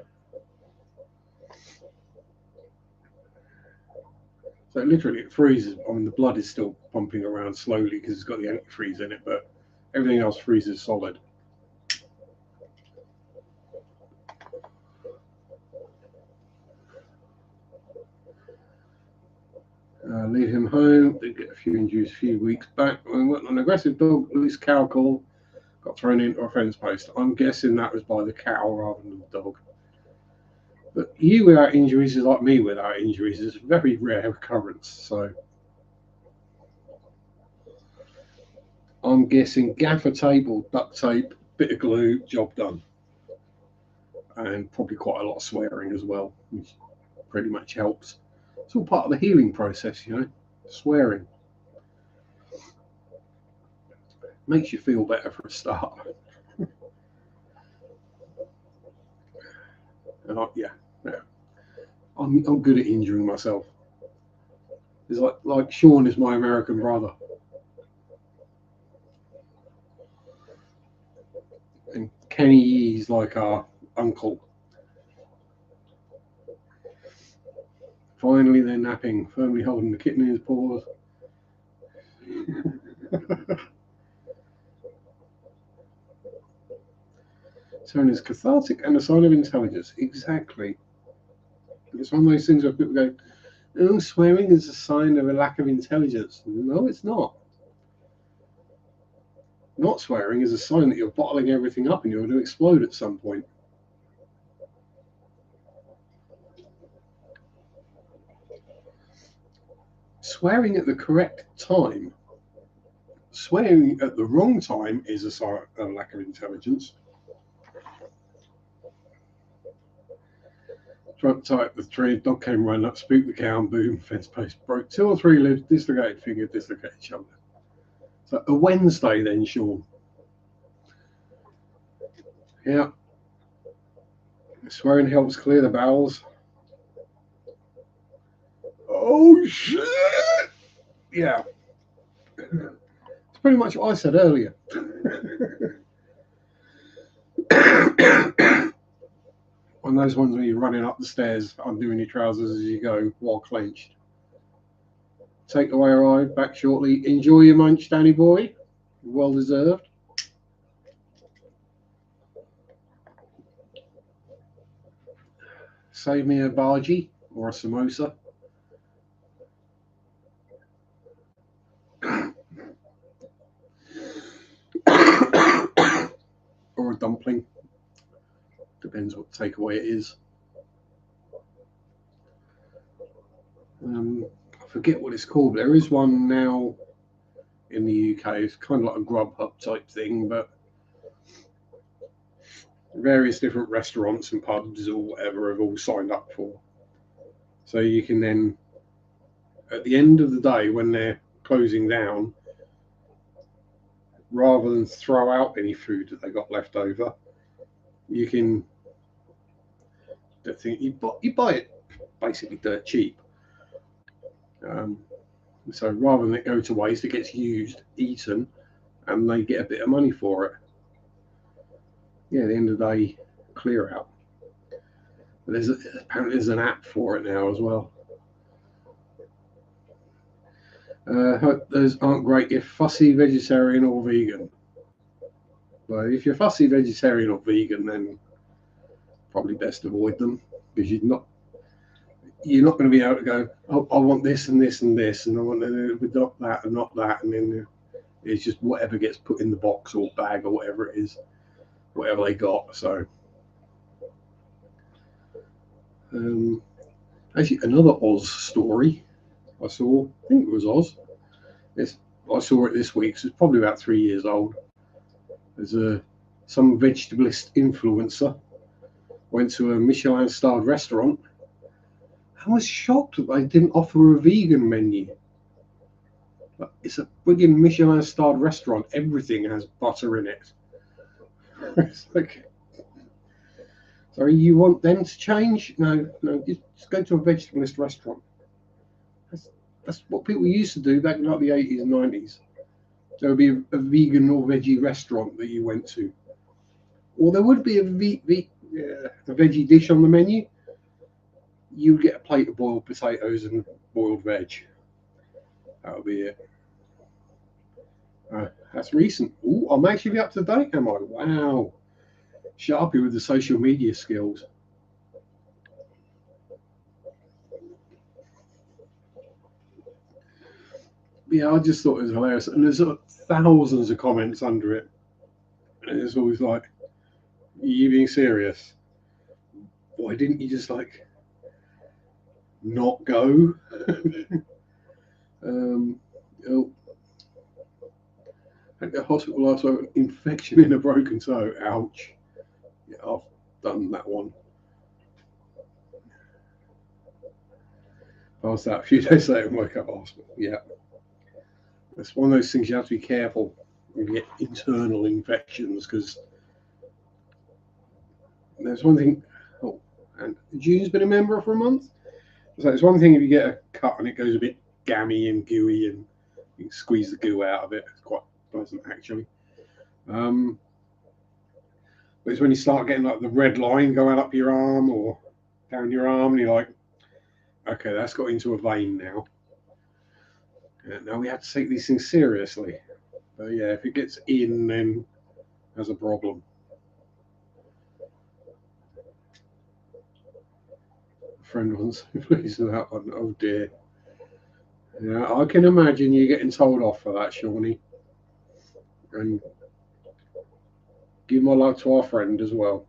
So literally it freezes. I mean, the blood is still pumping around slowly because it's got the antifreeze in it, but everything else freezes solid. Lead him home. Did get a few injuries a few weeks back. We went on an aggressive dog, loose cow call, got thrown into a fence post. I'm guessing that was by the cow rather than the dog. But you without injuries is like me without injuries. It's a very rare occurrence. So I'm guessing gaffer tape or duct tape, bit of glue, job done. And probably quite a lot of swearing as well, which pretty much helps. It's all part of the healing process, you know, swearing. Makes you feel better for a start. Yeah. I'm good at injuring myself. It's like Sean is my American brother, and Kenny is like our uncle. Finally, they're napping, firmly holding the kitten in his paws. Swearing is cathartic and a sign of intelligence. Exactly. It's one of those things where people go, "Oh, swearing is a sign of a lack of intelligence." No, it's not. Not swearing is a sign that you're bottling everything up and you're going to explode at some point. Swearing at the correct time. Swearing at the wrong time is a sign of lack of intelligence. Front tight the tree, dog came running up, spooked the cow, and boom, fence post broke 2 or 3 limbs, dislocated finger, dislocated shoulder. So a Wednesday then, Sean. Yeah. Swearing helps clear the bowels. Oh shit! Yeah. It's pretty much what I said earlier. On those ones where you're running up the stairs, undoing your trousers as you go while clenched. Take away arrive, back shortly. Enjoy your munch, Danny boy. Well deserved. Save me a bhaji or a samosa. Or a dumpling. Depends what takeaway it is. I forget what it's called, but there is one now in the UK. It's kind of like a Grubhub type thing, but various different restaurants and pubs or whatever have all signed up for. So you can then, at the end of the day, when they're closing down, rather than throw out any food that they got left over, you can, you buy it basically dirt cheap. So rather than it go to waste, it gets used, eaten, and they get a bit of money for it. Yeah, at the end of the day, clear out. But apparently there's an app for it now as well. Those aren't great if fussy vegetarian or vegan. Well, if you're fussy vegetarian or vegan, then probably best avoid them because you're not going to be able to go, oh, I want this and this and this, and I want not that and not that, and then it's just whatever gets put in the box or bag or whatever it is, whatever they got. So, actually, another Oz story I saw. I think it was Oz. I saw it this week. So it's probably about 3 years old. There's some vegetalist influencer went to a Michelin-starred restaurant. I was shocked that they didn't offer a vegan menu. But it's a friggin' Michelin-starred restaurant. Everything has butter in it. It's like, sorry, you want them to change? No, just go to a vegetalist restaurant. That's what people used to do back in like the 80s and 90s. There would be a vegan or veggie restaurant that you went to. Or there would be a veggie dish on the menu. You would get a plate of boiled potatoes and boiled veg. That would be it. That's recent. Ooh, I'm actually up to date, am I? Wow. Sharpe with the social media skills. Yeah, I just thought it was hilarious. And there's thousands of comments under it. And it's always like, are you being serious? Why didn't you just like not go? Oh, at the hospital last week, infection in a broken toe. Ouch. Yeah, I've done that one. Passed out a few days later and woke up at hospital. Yeah. It's one of those things you have to be careful when you get internal infections because there's one thing. Oh, and June's been a member for a month. So it's one thing if you get a cut and it goes a bit gammy and gooey and you can squeeze the goo out of it. It's quite pleasant actually. But it's when you start getting like the red line going up your arm or down your arm, and you're like, okay, that's got into a vein now. Now we have to take these things seriously. But yeah, if it gets in, then there's a problem. A friend once pleased with that one. Oh dear. Yeah, I can imagine you getting told off for that, Shawnee. And give my love to our friend as well.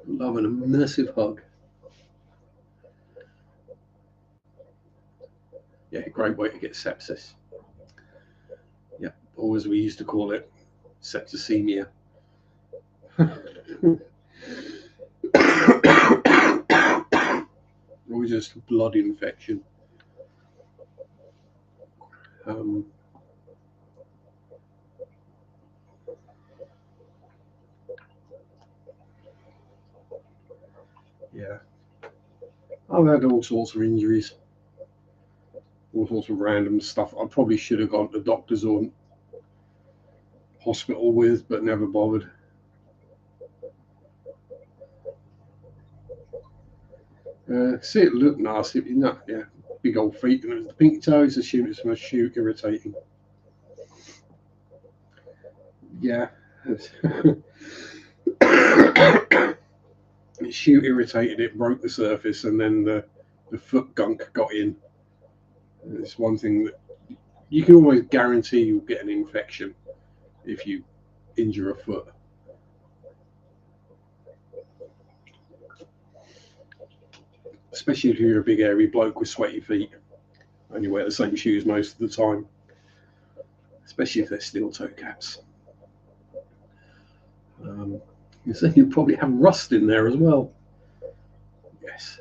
Love and a massive hug. Yeah, great way to get sepsis. Yeah, or as we used to call it, septicemia. Or just blood infection. Yeah, I've had all sorts of injuries, all sorts of random stuff. I probably should have gone to the doctors or hospital with, but never bothered. See, it looked nasty, but not, yeah, big old feet, and it was the pink toes. Assume it's my shoe irritating. Yeah. The shoe irritated it, broke the surface, and then the foot gunk got in. It's one thing that you can always guarantee you'll get an infection if you injure a foot. Especially if you're a big airy bloke with sweaty feet and you wear the same shoes most of the time. Especially if they're steel toe caps. You probably have rust in there as well. Yes.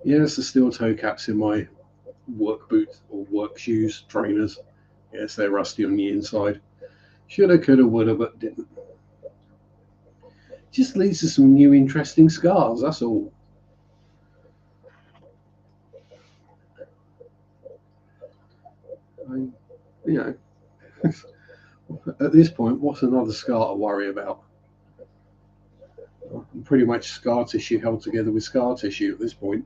Yes, the steel toe caps in my work boots or work shoes, trainers. Yes, they're rusty on the inside. Shoulda, coulda, woulda, but didn't. Just leads to some new interesting scars, that's all. At this point, what's another scar to worry about? Pretty much scar tissue held together with scar tissue at this point.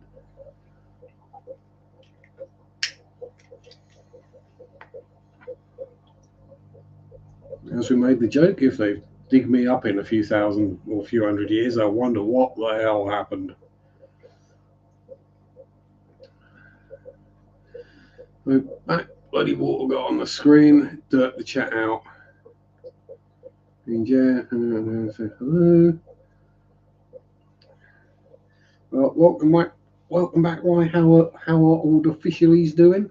As we made the joke, if they dig me up in a few thousand or a few hundred years, I wonder what the hell happened. Back bloody water got on the screen, dirt the chat out. And yeah, hello. Welcome back, Roy. How are all the officialies doing?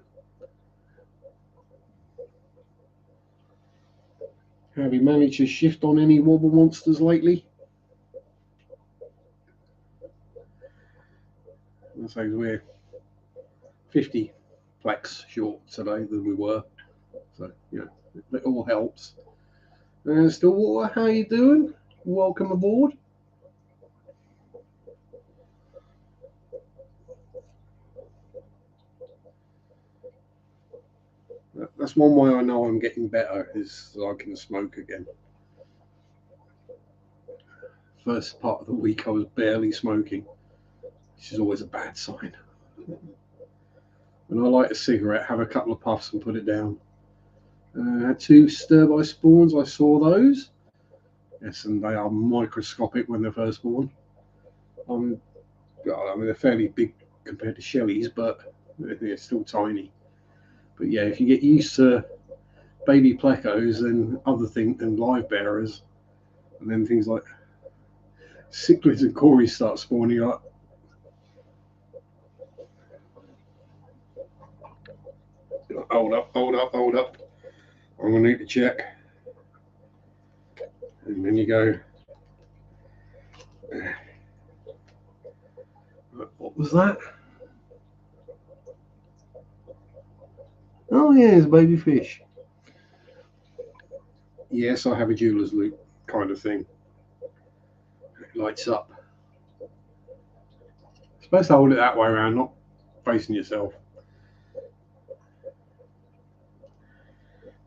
Have you managed to shift on any wobble monsters lately? I say we're 50 plex short today than we were, so it all helps. Stillwater, how you doing? Welcome aboard. That's one way I know I'm getting better, is I can smoke again. First part of the week I was barely smoking, which is always a bad sign. When I light a cigarette, have a couple of puffs and put it down. Had 2 stir-by spawns, I saw those. Yes, and they are microscopic when they're first born. I mean, they're fairly big compared to Shelley's, but they're still tiny. But yeah, if you get used to baby plecos and other things and live bearers, and then things like cichlids and cories start spawning up. Hold up. I'm going to need to check. And then you go, what was that? Oh yeah, it's baby fish. Yes, I have a jeweler's loop kind of thing. It lights up. You're supposed to hold it that way around, not facing yourself.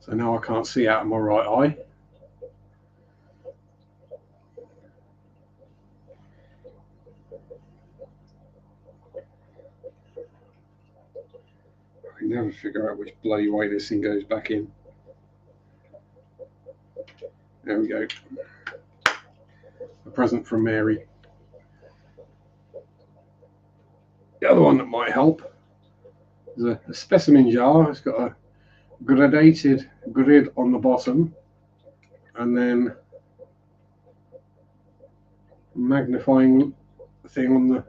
So now I can't see out of my right eye. I can never figure out which bloody way this thing goes back in. There we go. A present from Mary. The other one that might help is a specimen jar. It's got a gradated grid on the bottom and then magnifying thing on the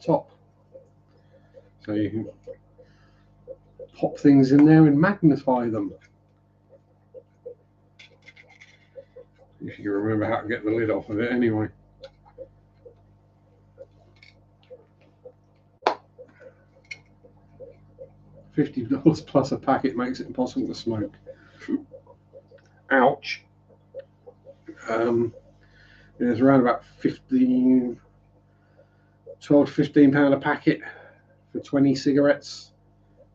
top. So you can pop things in there and magnify them. If you can remember how to get the lid off of it anyway. $50 plus a packet makes it impossible to smoke. Ouch. There's around about 12 to £15 a packet for 20 cigarettes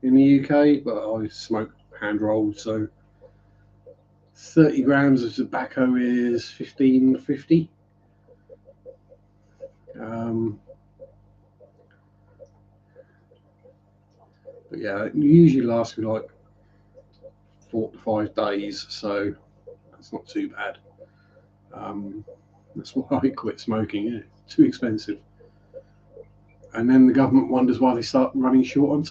in the UK, but I smoke hand rolled, so 30 grams of tobacco is $15.50. But yeah, it usually lasts me like 4 to 5 days, so that's not too bad. That's why I quit smoking. Yeah, too expensive. And then the government wonders why they start running short on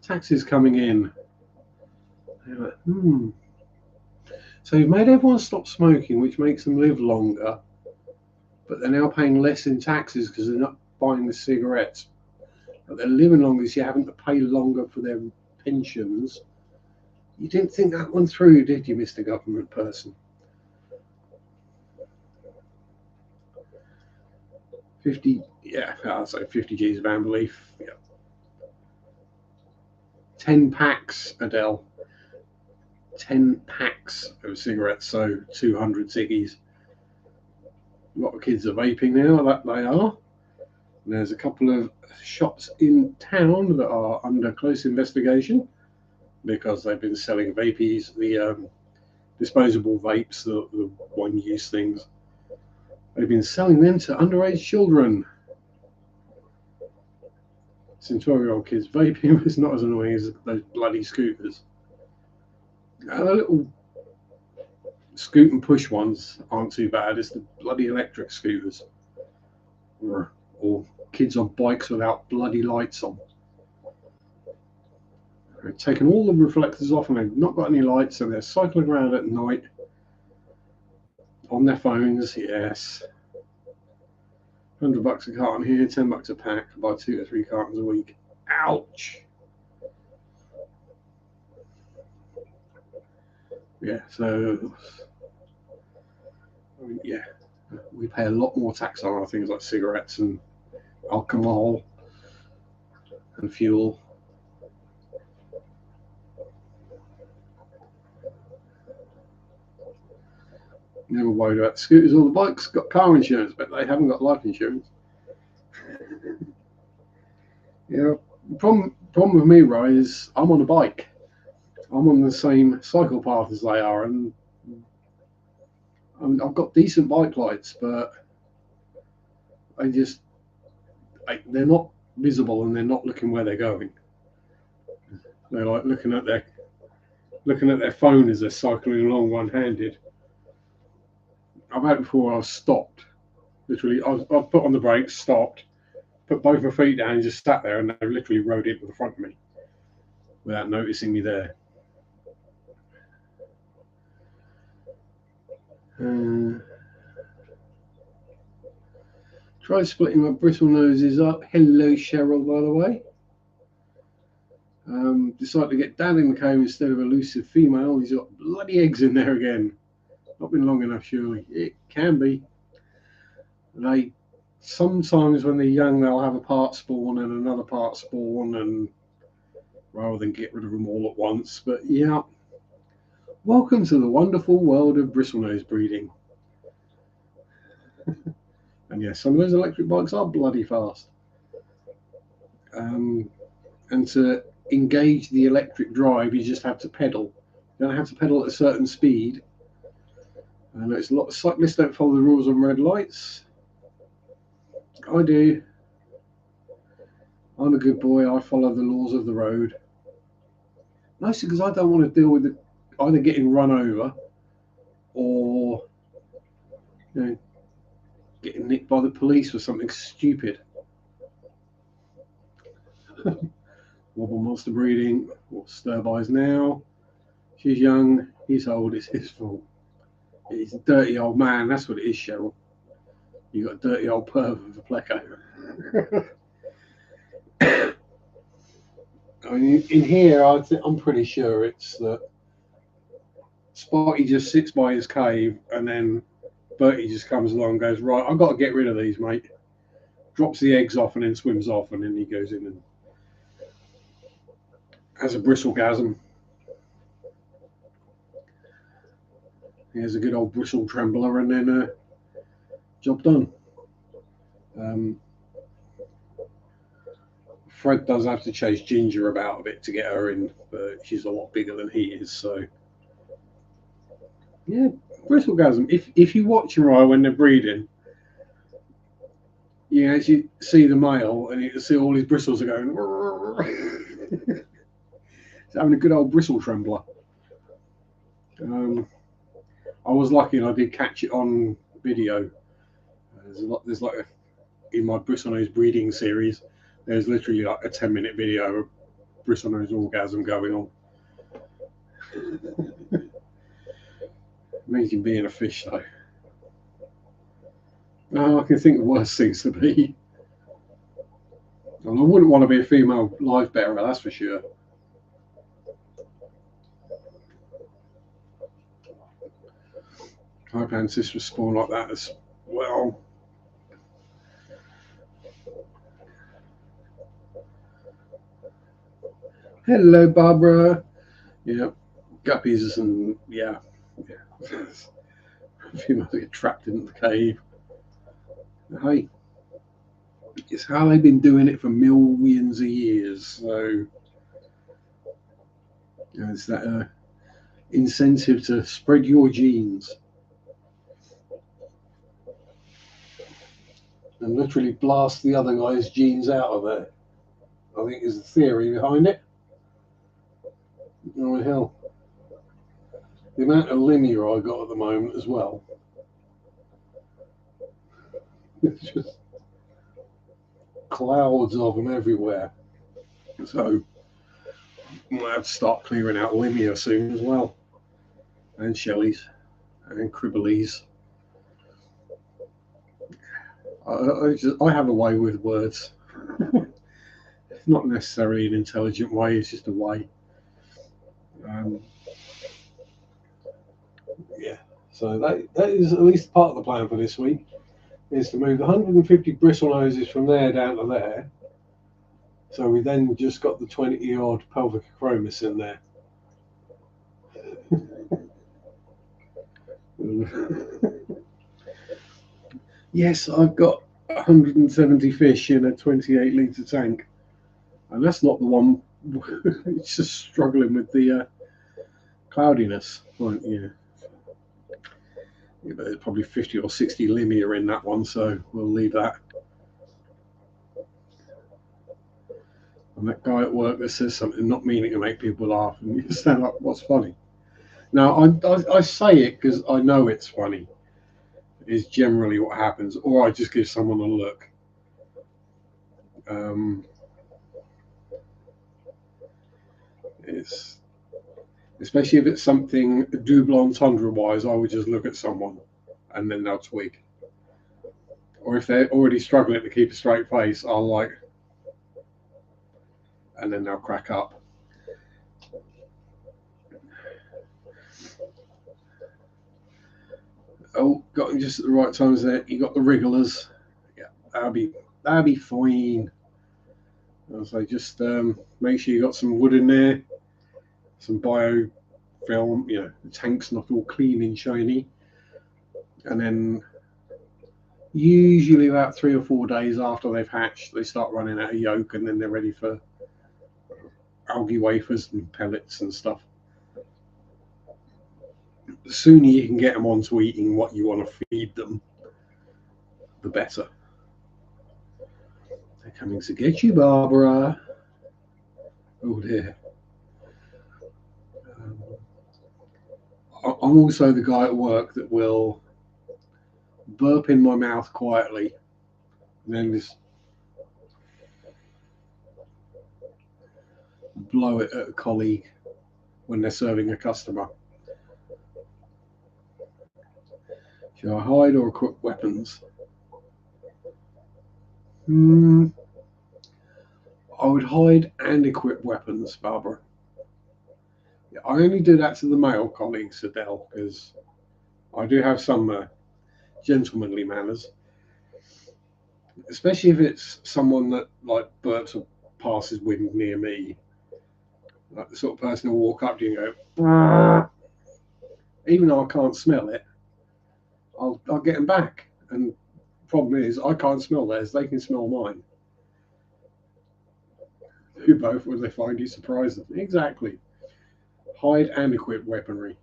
taxes coming in. Like, So you've made everyone stop smoking, which makes them live longer, but they're now paying less in taxes because they're not buying the cigarettes. But they're living longer, so you're having to pay longer for their pensions. You didn't think that one through, did you, Mr. Government person? 50, yeah, I'd say 50 G's of Amberleaf. Yeah. 10 packs, Adele. 10 packs of cigarettes, so 200 ciggies. A lot of kids are vaping now, that they are. And there's a couple of shops in town that are under close investigation because they've been selling vapies, the disposable vapes, the one-use things. They've been selling them to underage children. Since 12-year-old kids vaping was not as annoying as those bloody scooters. The little scoot and push ones aren't too bad. It's the bloody electric scooters or kids on bikes without bloody lights on. They've taken all the reflectors off and they've not got any lights, and they're cycling around at night on their phones. Yes, $100 a carton here, $10 a pack. I buy 2 to 3 cartons a week. Ouch. Yeah, so I mean, yeah, we pay a lot more tax on our things like cigarettes and alcohol and fuel. Never worried about the scooters or the bikes. Got car insurance, but they haven't got life insurance. Yeah, the problem with me, right, is I'm on a bike. I'm on the same cycle path as they are, and I've got decent bike lights, but they're not visible and they're not looking where they're going. They're like looking at their phone as they're cycling along one-handed. I've had it before. I was stopped. Literally, I've put on the brakes, stopped, put both my feet down, and just sat there, and they literally rode into the front of me without noticing me there. Try splitting my brittle noses up. Hello, Cheryl, by the way. Decided to get Dad in the cave instead of elusive female. He's got bloody eggs in there again. Not been long enough, surely. It can be. They sometimes, when they're young, they'll have a part spawn and another part spawn, and rather than get rid of them all at once. But yeah, welcome to the wonderful world of bristlenose breeding. And yes, some of those electric bikes are bloody fast. And to engage the electric drive, you just have to pedal. You don't have to pedal at a certain speed. I know it's a lot of cyclists don't follow the rules on red lights. I do. I'm a good boy. I follow the laws of the road. Mostly because I don't want to deal with either getting run over or getting nicked by the police for something stupid. Wobble monster breeding or stir-bys now. She's young. He's old. It's his fault. He's a dirty old man. That's what it is, Cheryl. You got a dirty old perv of a pleco. I mean, in here, I'm pretty sure it's that Spotty just sits by his cave, and then Bertie just comes along and goes, right, I've got to get rid of these, mate. Drops the eggs off and then swims off, and then he goes in and has a bristlegasm. He has a good old bristle trembler, and then job done. Fred does have to chase Ginger about a bit to get her in, but she's a lot bigger than he is, so yeah, bristlegasm. If you watch them right when they're breeding, you actually see the male and you can see all his bristles are going. He's having a good old bristle trembler. I was lucky and I did catch it on video. There's like in my bristlenose breeding series, there's literally like a 10-minute video of bristlenose orgasm going on. Amazing being a fish, though. Oh, I can think of worse things to be. And I wouldn't want to be a female live bearer, that's for sure. I hope ancestors spawn like that as well. Hello, Barbara. Yeah, guppies and yeah. Females get trapped in the cave. Hey, it's how they've been doing it for millions of years. So it's that incentive to spread your genes and literally blast the other guy's genes out of there. I think is the theory behind it. Oh hell, the amount of linear I got at the moment as well. It's just clouds of them everywhere. So I might have to start clearing out Limia soon as well. And Shelleys and Cribbleys. I have a way with words. It's not necessarily an intelligent way, it's just a way. Yeah, so that is at least part of the plan for this week, is to move the 150 bristle noses from there down to there. So we then just got the 20 odd pelvic acromis in there. Yes, I've got 170 fish in a 28 litre tank, and that's not the one. It's just struggling with the cloudiness. Well, yeah, there's probably 50 or 60 limia in that one, so we'll leave that. And that guy at work that says something not meaning to make people laugh, and you stand up, what's funny? Now, I say it because I know it's funny, is generally what happens, or I just give someone a look. It's especially if it's something double entendre wise, I would just look at someone and then they'll twig. Or if they're already struggling to keep a straight face, I'll like, and then they'll crack up. Oh, got him just at the right times there. You got the wrigglers. Yeah, that'll be fine. So just make sure you got some wood in there, some bio film, the tank's not all clean and shiny. And then usually about 3 or 4 days after they've hatched, they start running out of yolk, and then they're ready for algae wafers and pellets and stuff. The sooner you can get them onto eating what you want to feed them, the better. They're coming to get you, Barbara. Oh dear. I'm also the guy at work that will burp in my mouth quietly and then just blow it at a colleague when they're serving a customer. Should I hide or equip weapons? I would hide and equip weapons, Barbara. I only do that to the male colleagues, Adele, because I do have some gentlemanly manners, especially if it's someone that like burps or passes wind near me. Like the sort of person who will walk up to you and go, even though I can't smell it, I'll get them back. And the problem is, I can't smell theirs; they can smell mine. Who both will they find you surprising? Exactly. Hide and equip weaponry.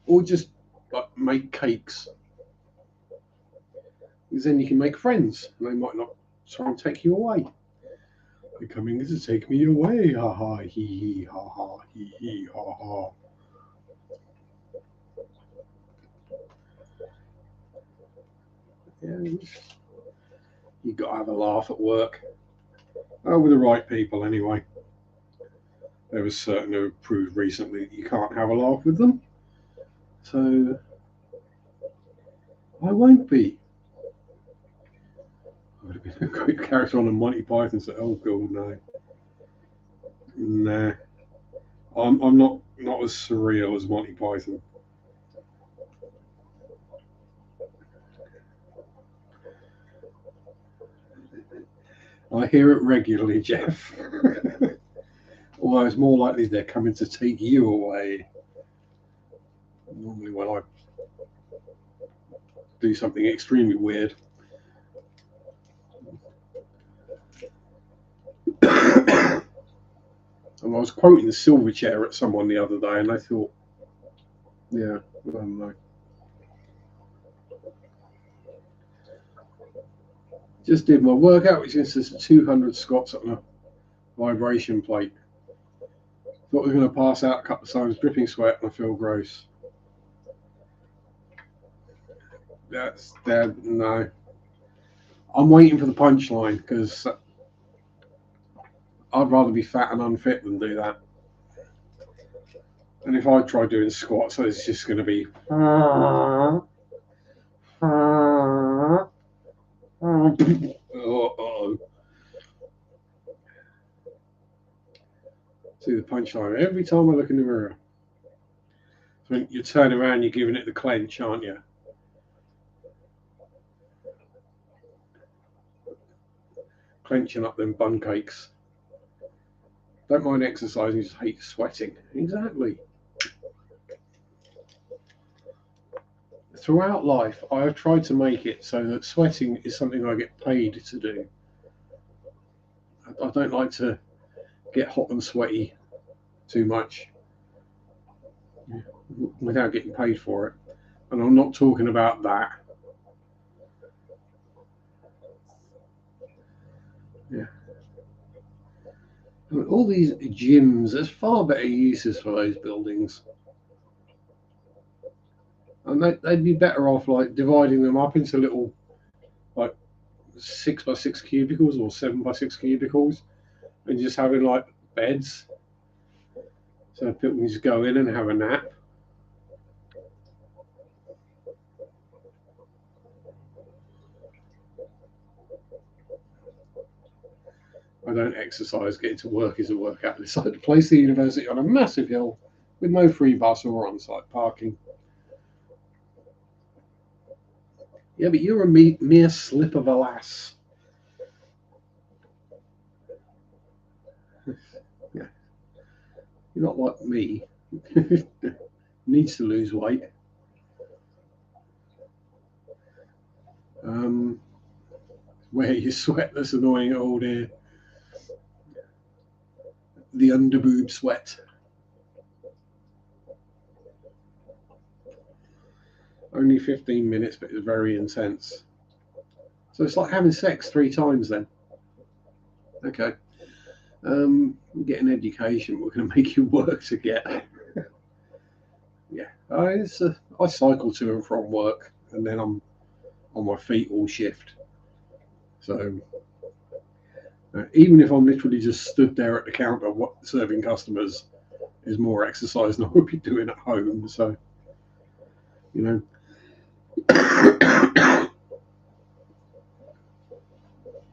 Or just like make cakes, because then you can make friends, and they might not try and take you away. They're coming to take me away. Ha ha, hee hee, ha ha, hee hee, ha ha. Yeah, you got to have a laugh at work. Oh, with the right people, anyway. There was certain who proved recently that you can't have a laugh with them. So I won't be. I would have been a great character on a Monty Python. So, oh god, no, nah. I'm not as surreal as Monty Python. I hear it regularly, Jeff. Although it's more likely they're coming to take you away. Normally, when I do something extremely weird. And I was quoting Silverchair at someone the other day, and I thought, yeah, I don't know. Just did my workout, which consists of 200 squats on a vibration plate. Thought we were going to pass out a couple of times, dripping sweat, and I feel gross. That's dead. No. I'm waiting for the punchline because I'd rather be fat and unfit than do that. And if I try doing squats, it's just going to be. Uh-oh. See the punchline every time I look in the mirror. So you turn around, you're giving it the clench, aren't you? Clenching up them bun cakes. Don't mind exercising, just hate sweating. Exactly. Throughout life, I have tried to make it so that sweating is something I get paid to do. I don't like to get hot and sweaty too much without getting paid for it. And I'm not talking about that. Yeah. I mean, all these gyms, there's far better uses for those buildings. And they'd be better off like dividing them up into little like 6x6 cubicles or 7x6 cubicles and just having like beds so people can just go in and have a nap. I don't exercise. Getting to work is a workout. It's like the place, the university on a massive hill with no free bus or on-site parking. Yeah, but you're a mere slip of a lass. Yeah, you're not like me. Needs to lose weight. Where you sweat, that's annoying. Oh dear, the underboob sweat. Only 15 minutes, but it's very intense. So it's like having sex 3 times then. Okay. Get an education. We're going to make you work to get. Yeah. I cycle to and from work, and then I'm on my feet all shift. So even if I'm literally just stood there at the counter serving customers, is more exercise than I would be doing at home. So, you know.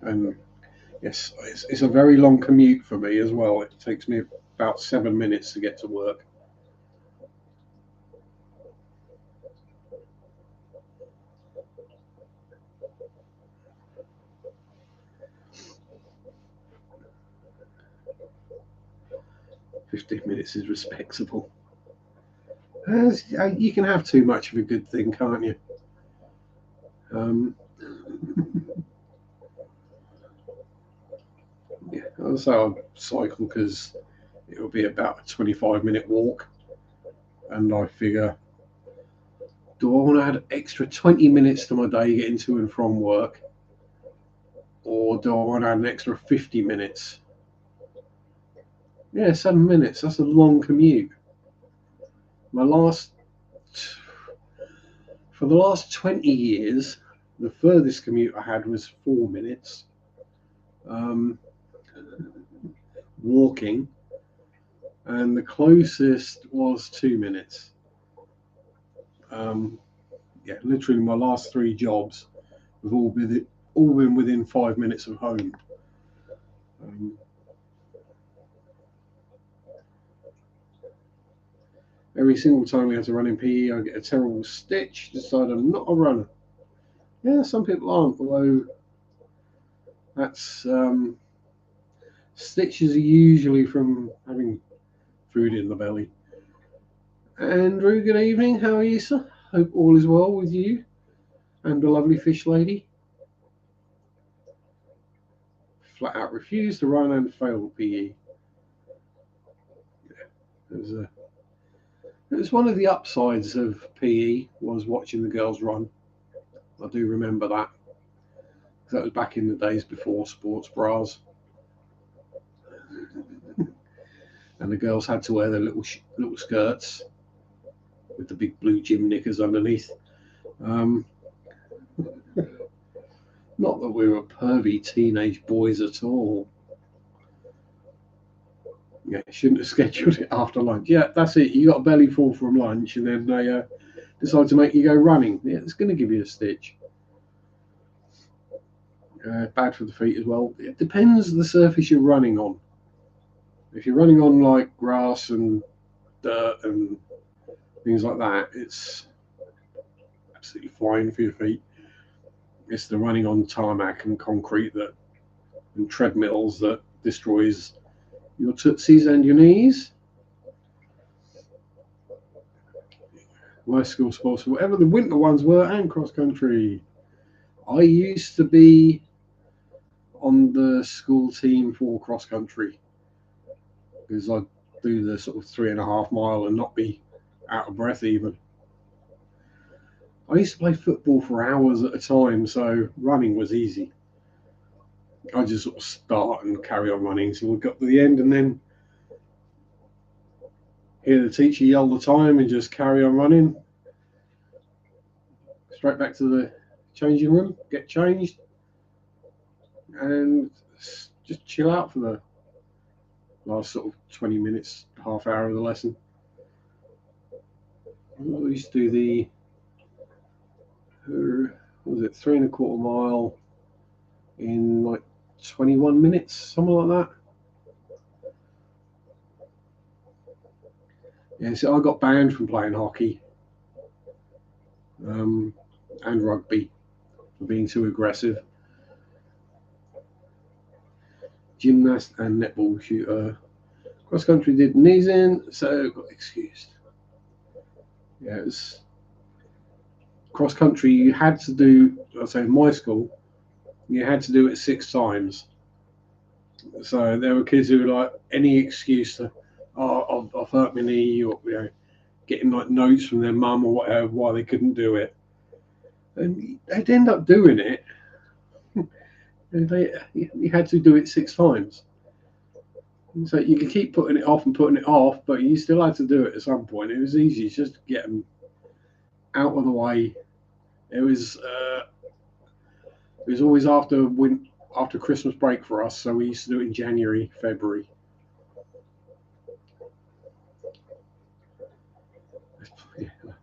And yes, it's a very long commute for me as well. It takes me about 7 minutes to get to work. "15 minutes is respectable." You can have too much of a good thing, can't you? Um, yeah, I'll cycle because it'll be about a 25-minute walk, and I figure, do I want to add extra 20 minutes to my day getting to and from work, or do I want to add an extra 50 minutes? Yeah, 7 minutes. That's a long commute. My last For the last 20 years, the furthest commute I had was 4 minutes um, walking, and the closest was 2 minutes. Um, yeah, literally, my last 3 jobs have all been within 5 minutes of home. Um, every single time we had to run in PE, I get a terrible stitch. Decide I'm not a runner. Yeah, some people aren't, although that's stitches are usually from having food in the belly. Andrew, good evening. How are you, sir? Hope all is well with you and the lovely fish lady. Flat out refused to run and failed PE. It was, a, it was one of the upsides of PE was watching the girls run. I do remember that. That was back in the days before sports bras, and the girls had to wear their little skirts with the big blue gym knickers underneath. Um, Not that we were pervy teenage boys at all. Yeah, shouldn't have scheduled it after lunch. Yeah, that's it. You got a belly full from lunch, and then they decide to make you go running. Yeah, it's going to give you a stitch. Bad for the feet as well. It depends the surface you're running on. If you're running on like grass and dirt and things like that, it's absolutely fine for your feet. It's the running on tarmac and concrete and treadmills that destroys your tootsies and your knees. Worst school sports, whatever the winter ones were, and cross country. I used to be on the school team for cross country because I'd do the sort of 3.5 mile and not be out of breath even. I used to play football for hours at a time, so running was easy. I just sort of start and carry on running until we got to the end, and then hear the teacher yell the time and just carry on running. Straight back to the changing room, get changed, and just chill out for the last sort of 20 minutes, half hour of the lesson. We used to do the, what was it, 3.25 mile in like 21 minutes, something like that. Yeah, so I got banned from playing hockey and rugby for being too aggressive. Gymnast and netball shooter. Cross country did knees in, so got excused. Yeah, it was cross country. You had to do, I'd say in my school, you had to do it 6 times. So there were kids who were like any excuse to, oh, I've hurt my knee, or getting like notes from their mum or whatever why they couldn't do it, and they'd end up doing it. And you had to do it 6 times. So you could keep putting it off and putting it off, but you still had to do it at some point. It was easy, just to get them out of the way. It was always after Christmas break for us, so we used to do it in January, February.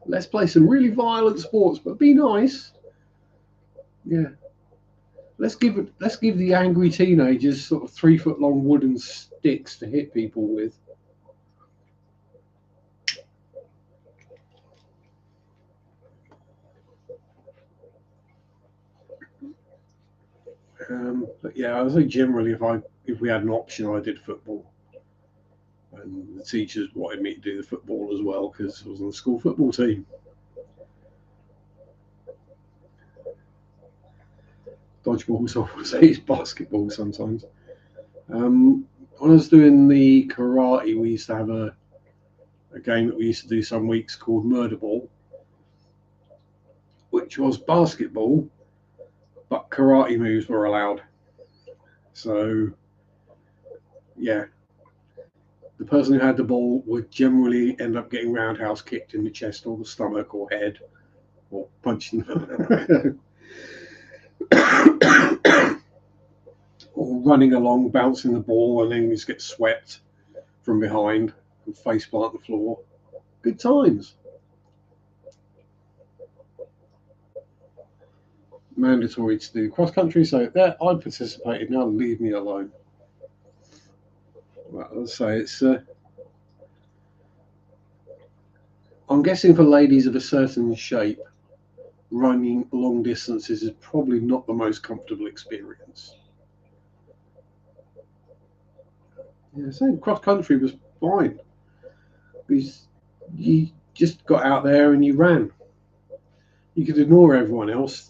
Let's play some really violent sports, but be nice. Yeah. Let's give the angry teenagers sort of 3-foot-long wooden sticks to hit people with. But yeah, I would say generally, if we had an option, I did football, and the teachers wanted me to do the football as well because I was on the school football team. Dodgeball, so I would say it's basketball sometimes. When I was doing the karate, we used to have a game that we used to do some weeks called Murder Ball, which was basketball, but karate moves were allowed. So, yeah, the person who had the ball would generally end up getting roundhouse kicked in the chest or the stomach or head, or punched or running along, bouncing the ball, and then you just get swept from behind and face plant the floor. Good times. Mandatory to do cross country, so there I participated. Now leave me alone. Well, I'll say it's. I'm guessing for ladies of a certain shape, running long distances is probably not the most comfortable experience. Yeah, saying cross country was fine because you just got out there and you ran. You could ignore everyone else.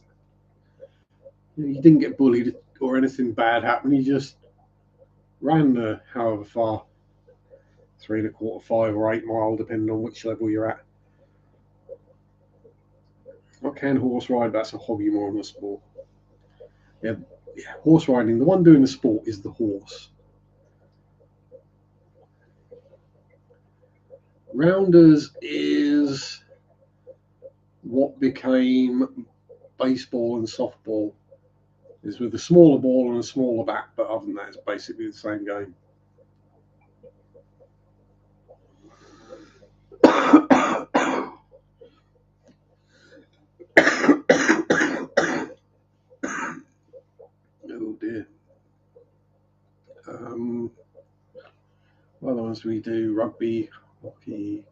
You didn't get bullied or anything bad happened. You just ran however far, 3.25, 5 or 8 mile, depending on which level you're at. I can horse ride. That's a hobby more than a sport. Yeah, horse riding. The one doing the sport is the horse. Rounders is what became baseball and softball. Is with a smaller ball and a smaller bat, but other than that, it's basically the same game. Oh dear. What other ones do we do? Rugby, hockey,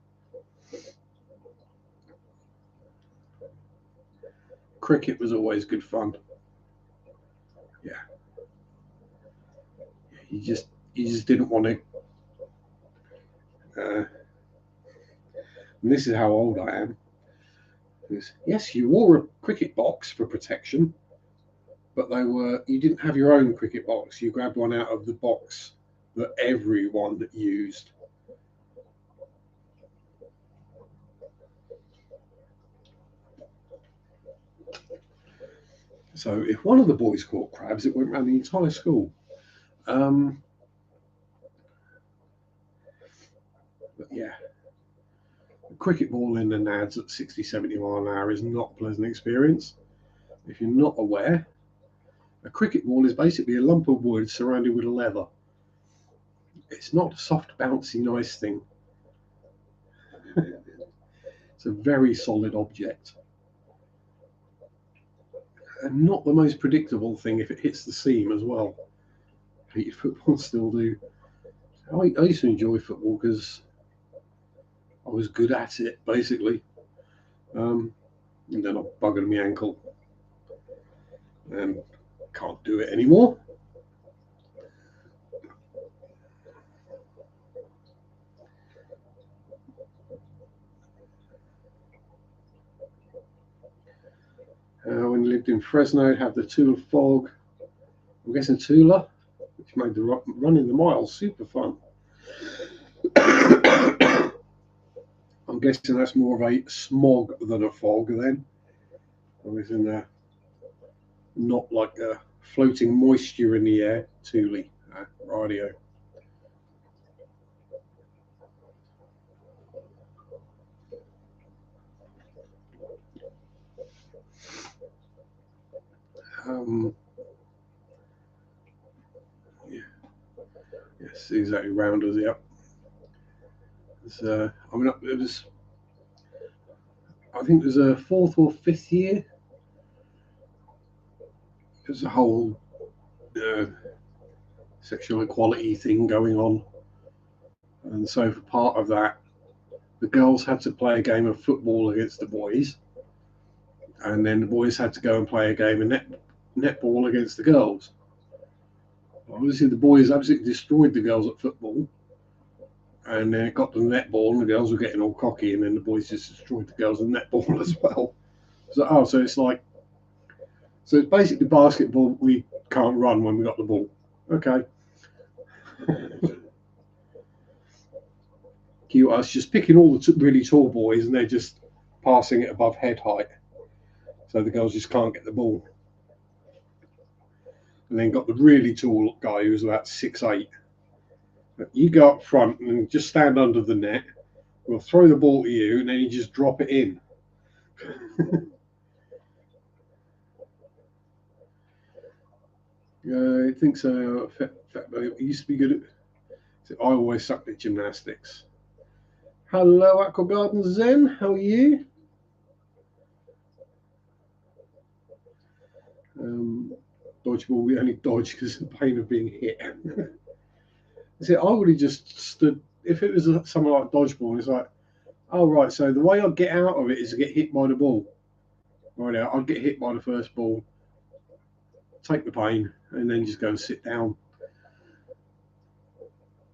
cricket was always good fun. Yeah. You just didn't want to. And this is how old I am. Yes, you wore a cricket box for protection, but you didn't have your own cricket box. You grabbed one out of the box that everyone used. So if one of the boys caught crabs, it went around the entire school. But yeah, a cricket ball in the nads at 60, 70 mile an hour is not a pleasant experience. If you're not aware, a cricket ball is basically a lump of wood surrounded with leather. It's not a soft, bouncy, nice thing. It's a very solid object. And not the most predictable thing if it hits the seam as well. Football still do. I used to enjoy football because I was good at it basically, and then I buggered my ankle and can't do it anymore. When I lived in Fresno, had the Tula fog. I'm guessing Tula, which made the running the miles super fun. I'm guessing that's more of a smog than a fog then. I was in there, not like a floating moisture in the air. Tula, radio. Yeah. Yes, exactly. Rounders, yep. I mean, it was. I think it was a fourth or fifth year. There's a whole sexual equality thing going on, and so for part of that, the girls had to play a game of football against the boys, and then the boys had to go and play a game of netball against the girls. Obviously, the boys absolutely destroyed the girls at football, and then it got to the netball, and the girls were getting all cocky, and then the boys just destroyed the girls in netball as well. So it's like, so it's basically basketball. We can't run when we got the ball. Okay. Cute us just picking all the really tall boys, and they're just passing it above head height, so the girls just can't get the ball. And then got the really tall guy who was about 6'8". You go up front and just stand under the net. We'll throw the ball to you, and then you just drop it in. I think so. It used to be good at. I always sucked at gymnastics. Hello, Aqua Garden Zen. How are you? Dodgeball, we only dodge because of the pain of being hit. See, I would have just stood. If it was something like dodgeball, it's like, oh right, so the way I get out of it is to get hit by the ball. Right now, I'd get hit by the first ball, take the pain, and then just go and sit down.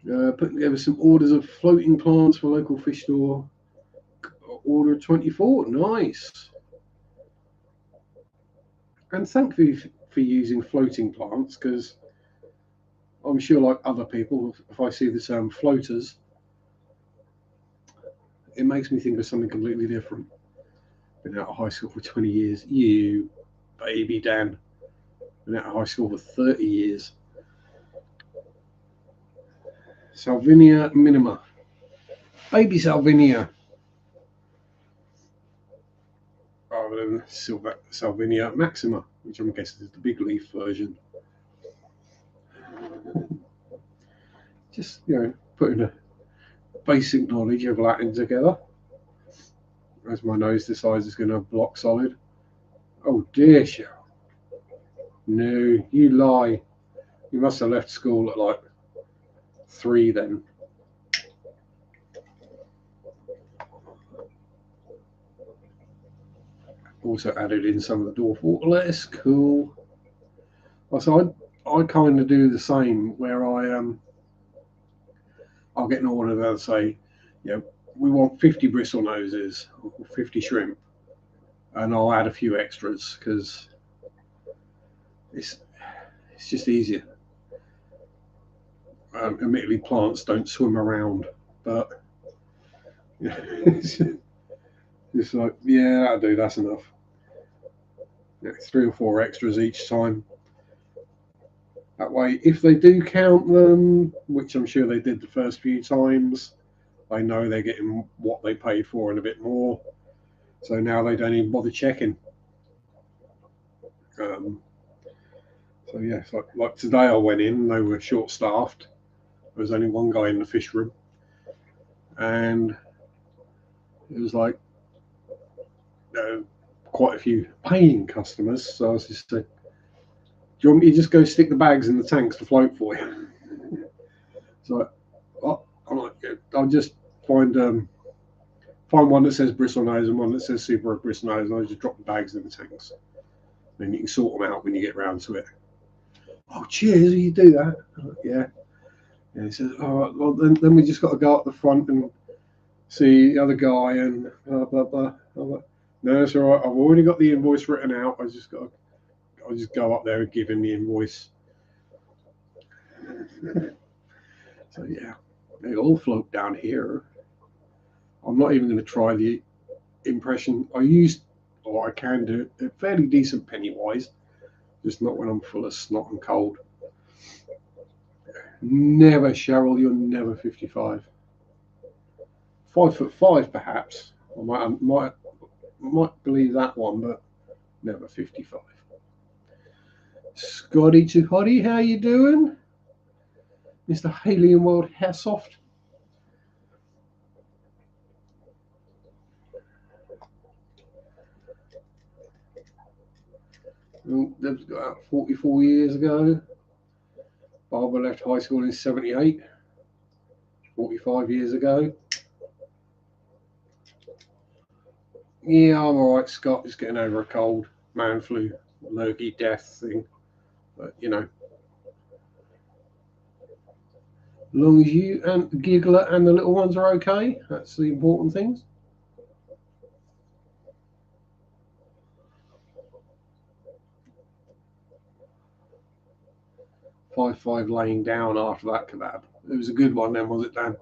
Putting together some orders of floating plants for local fish store. Order 24. Nice. And thank you for using floating plants, because I'm sure, like other people, if I see the term floaters, it makes me think of something completely different. Been out of high school for 20 years. You, baby Dan. Been out of high school for 30 years. Salvinia minima. Baby Salvinia. Rather than Salvinia maxima, which I'm guessing is the big leaf version. Just, putting a basic knowledge of Latin together. As my nose decides it's going to block solid. Oh dear, Cheryl. No, you lie. You must have left school at like 3 then. Also added in some of the dwarf water lettuce. Cool. So I kind of do the same, where I'll get an order. They'll say, we want 50 bristle noses or 50 shrimp, and I'll add a few extras because it's just easier. Admittedly, plants don't swim around, but it's like, yeah, that'll do. That's enough. 3 or 4 extras each time. That way, if they do count them, which I'm sure they did the first few times, they know they're getting what they paid for and a bit more. So now they don't even bother checking. So yeah, like today I went in and they were short-staffed. There was only one guy in the fish room, and it was like quite a few paying customers. So I was just saying, do you want me to just go stick the bags in the tanks to float for you? So I'm like, I'll just find find one that says bristle nose and one that says super bristle nose, and I just drop the bags in the tanks. Then you can sort them out when you get round to it. Oh, cheers! You do that? Yeah. Yeah. He says, all right. Well, then we just got to go up the front and see the other guy and blah blah blah. I'm like, no, it's all right. I've already got the invoice written out. I'll just go up there and give him the invoice. So yeah, they all float down here. I'm not even going to try the impression. I can do a fairly decent Pennywise, just not when I'm full of snot and cold. Never, Cheryl, you're never 55. 5'5", perhaps. I might believe that one, but never 55. Scotty to Hottie, how you doing? Mr. Haley and World Hairsoft. Deb's got out 44 years ago. Barbara left high school in 78. 45 years ago. Yeah, I'm alright, Scott. Just getting over a cold, man flu, lurgy death thing. But, you know. As long as you and Giggler and the little ones are okay, that's the important things. 5'5" laying down after that kebab. It was a good one then, was it, Dan?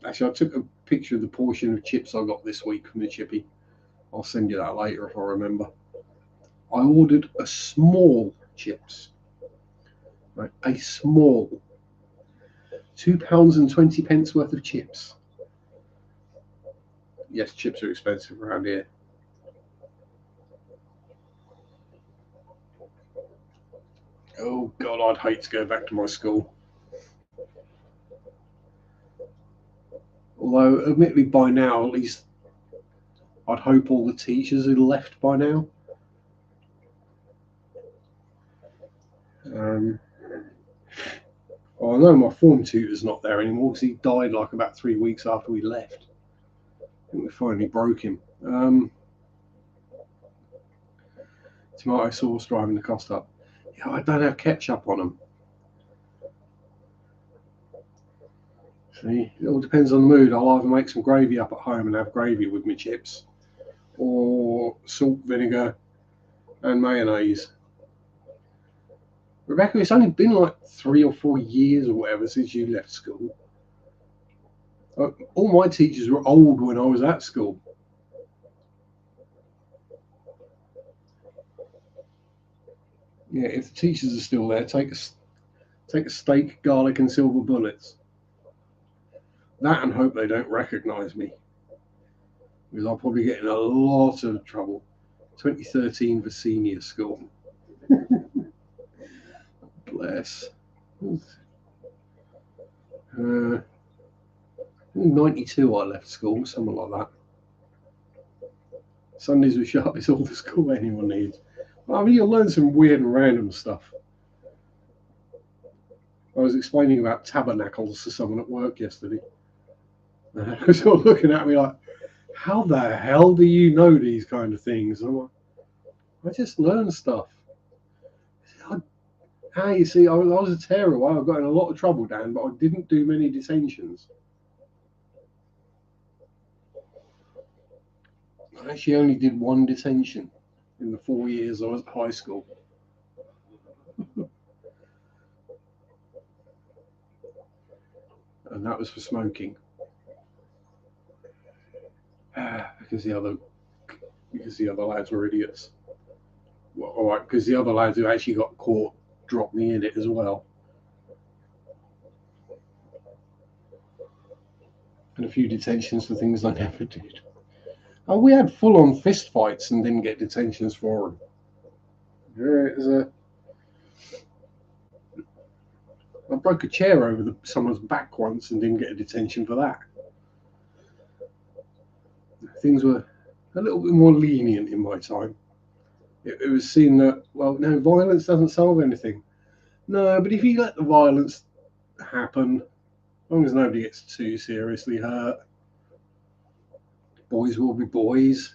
Actually, I took a picture of the portion of chips I got this week from the chippy. I'll send you that later if I remember. I ordered a small chips. Right, a small £2.20 worth of chips. Yes, chips are expensive around here. Oh God, I'd hate to go back to my school. Although, admittedly, by now, at least, I'd hope all the teachers had left by now. Well, I know my form tutor's not there anymore because he died like about 3 weeks after we left. I think we finally broke him. Tomato sauce driving the cost up. Yeah, I don't have ketchup on them. See, it all depends on the mood. I'll either make some gravy up at home and have gravy with my chips, or salt, vinegar, and mayonnaise. Rebecca, it's only been like 3 or 4 years or whatever since you left school. All my teachers were old when I was at school. Yeah, if the teachers are still there, take a steak, garlic, and silver bullets. That and hope they don't recognise me, because I'll probably get in a lot of trouble. 2013 for senior school. Bless. 92 I left school, something like that. Sundays with Sharpe is all the school anyone needs. I mean, you'll learn some weird and random stuff. I was explaining about tabernacles to someone at work yesterday. They were sort of looking at me like, how the hell do you know these kind of things? I'm like, I just learn stuff. You see, I was a terror. I got in a lot of trouble, Dan, but I didn't do many detentions. I actually only did one detention in the 4 years I was at high school. And that was for smoking. Because the other lads were idiots. Well, all right, because the other lads who actually got caught dropped me in it as well. And a few detentions for things I never did. Oh, we had full-on fist fights and didn't get detentions for them. I broke a chair over someone's back once and didn't get a detention for that. Things were a little bit more lenient in my time. It was seen that, well, no, violence doesn't solve anything. No, but if you let the violence happen, long as nobody gets too seriously hurt, boys will be boys.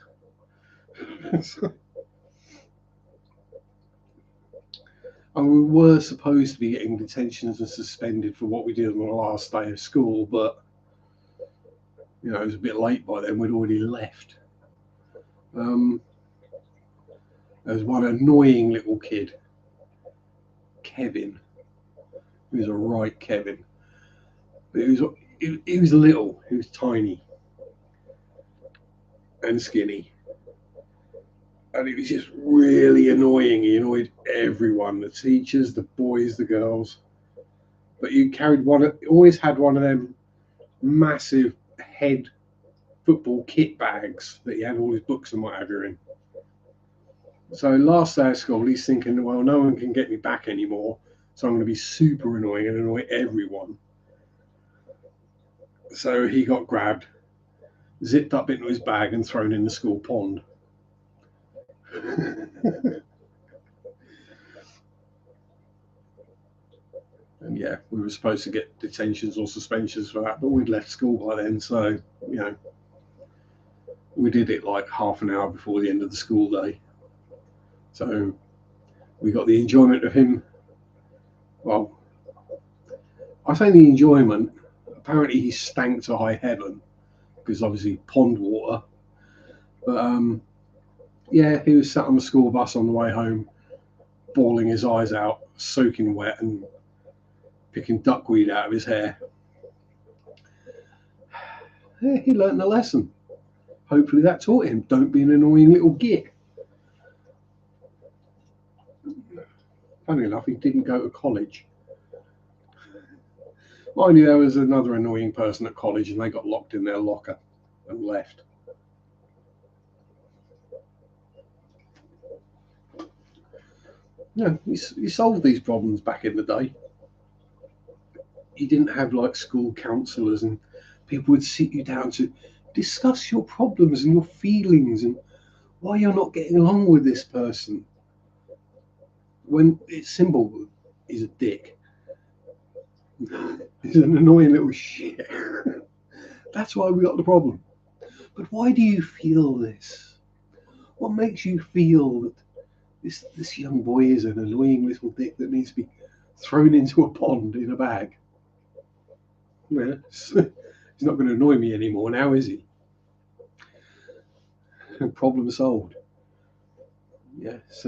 And we were supposed to be getting detentions and suspended for what we did on the last day of school, but it was a bit late by then. We'd already left. There was one annoying little kid, Kevin. He was a right Kevin. But he was little. He was tiny and skinny. And it was just really annoying. He annoyed everyone, the teachers, the boys, the girls. But you always had one of them massive head football kit bags that he had all his books and whatever in. So last day of school, he's thinking, well, no one can get me back anymore, so I'm going to be super annoying and annoy everyone. So he got grabbed, zipped up into his bag and thrown in the school pond. And yeah, we were supposed to get detentions or suspensions for that, but we'd left school by then, so we did it like half an hour before the end of the school day. So we got the enjoyment of him. Well, I say the enjoyment. Apparently he stank to high heaven because obviously pond water. But yeah, he was sat on the school bus on the way home, bawling his eyes out, soaking wet and picking duckweed out of his hair. Yeah, he learnt a lesson. Hopefully that taught him, don't be an annoying little git. Funny enough, he didn't go to college. Mind you, there was another annoying person at college and they got locked in their locker and left. Yeah, you solved these problems back in the day. You didn't have like school counsellors and people would sit you down to discuss your problems and your feelings and why you're not getting along with this person. When it's simple, he's a dick. He's an annoying little shit. That's why we got the problem. But why do you feel this? What makes you feel that this young boy is an annoying little dick that needs to be thrown into a pond in a bag? Yeah, he's not going to annoy me anymore now, is he? Problem solved. Yes.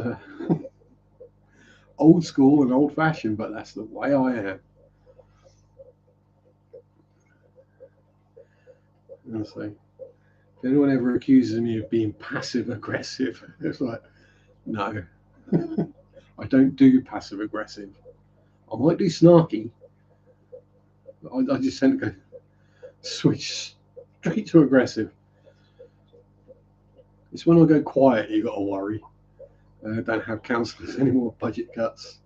Old school and old fashioned, but that's the way I am. Honestly, if anyone ever accuses me of being passive aggressive, it's like, no, I don't do passive aggressive. I might do snarky. I just tend to go switch straight to aggressive. It's when I go quiet you got to worry. Don't have counsellors anymore, budget cuts.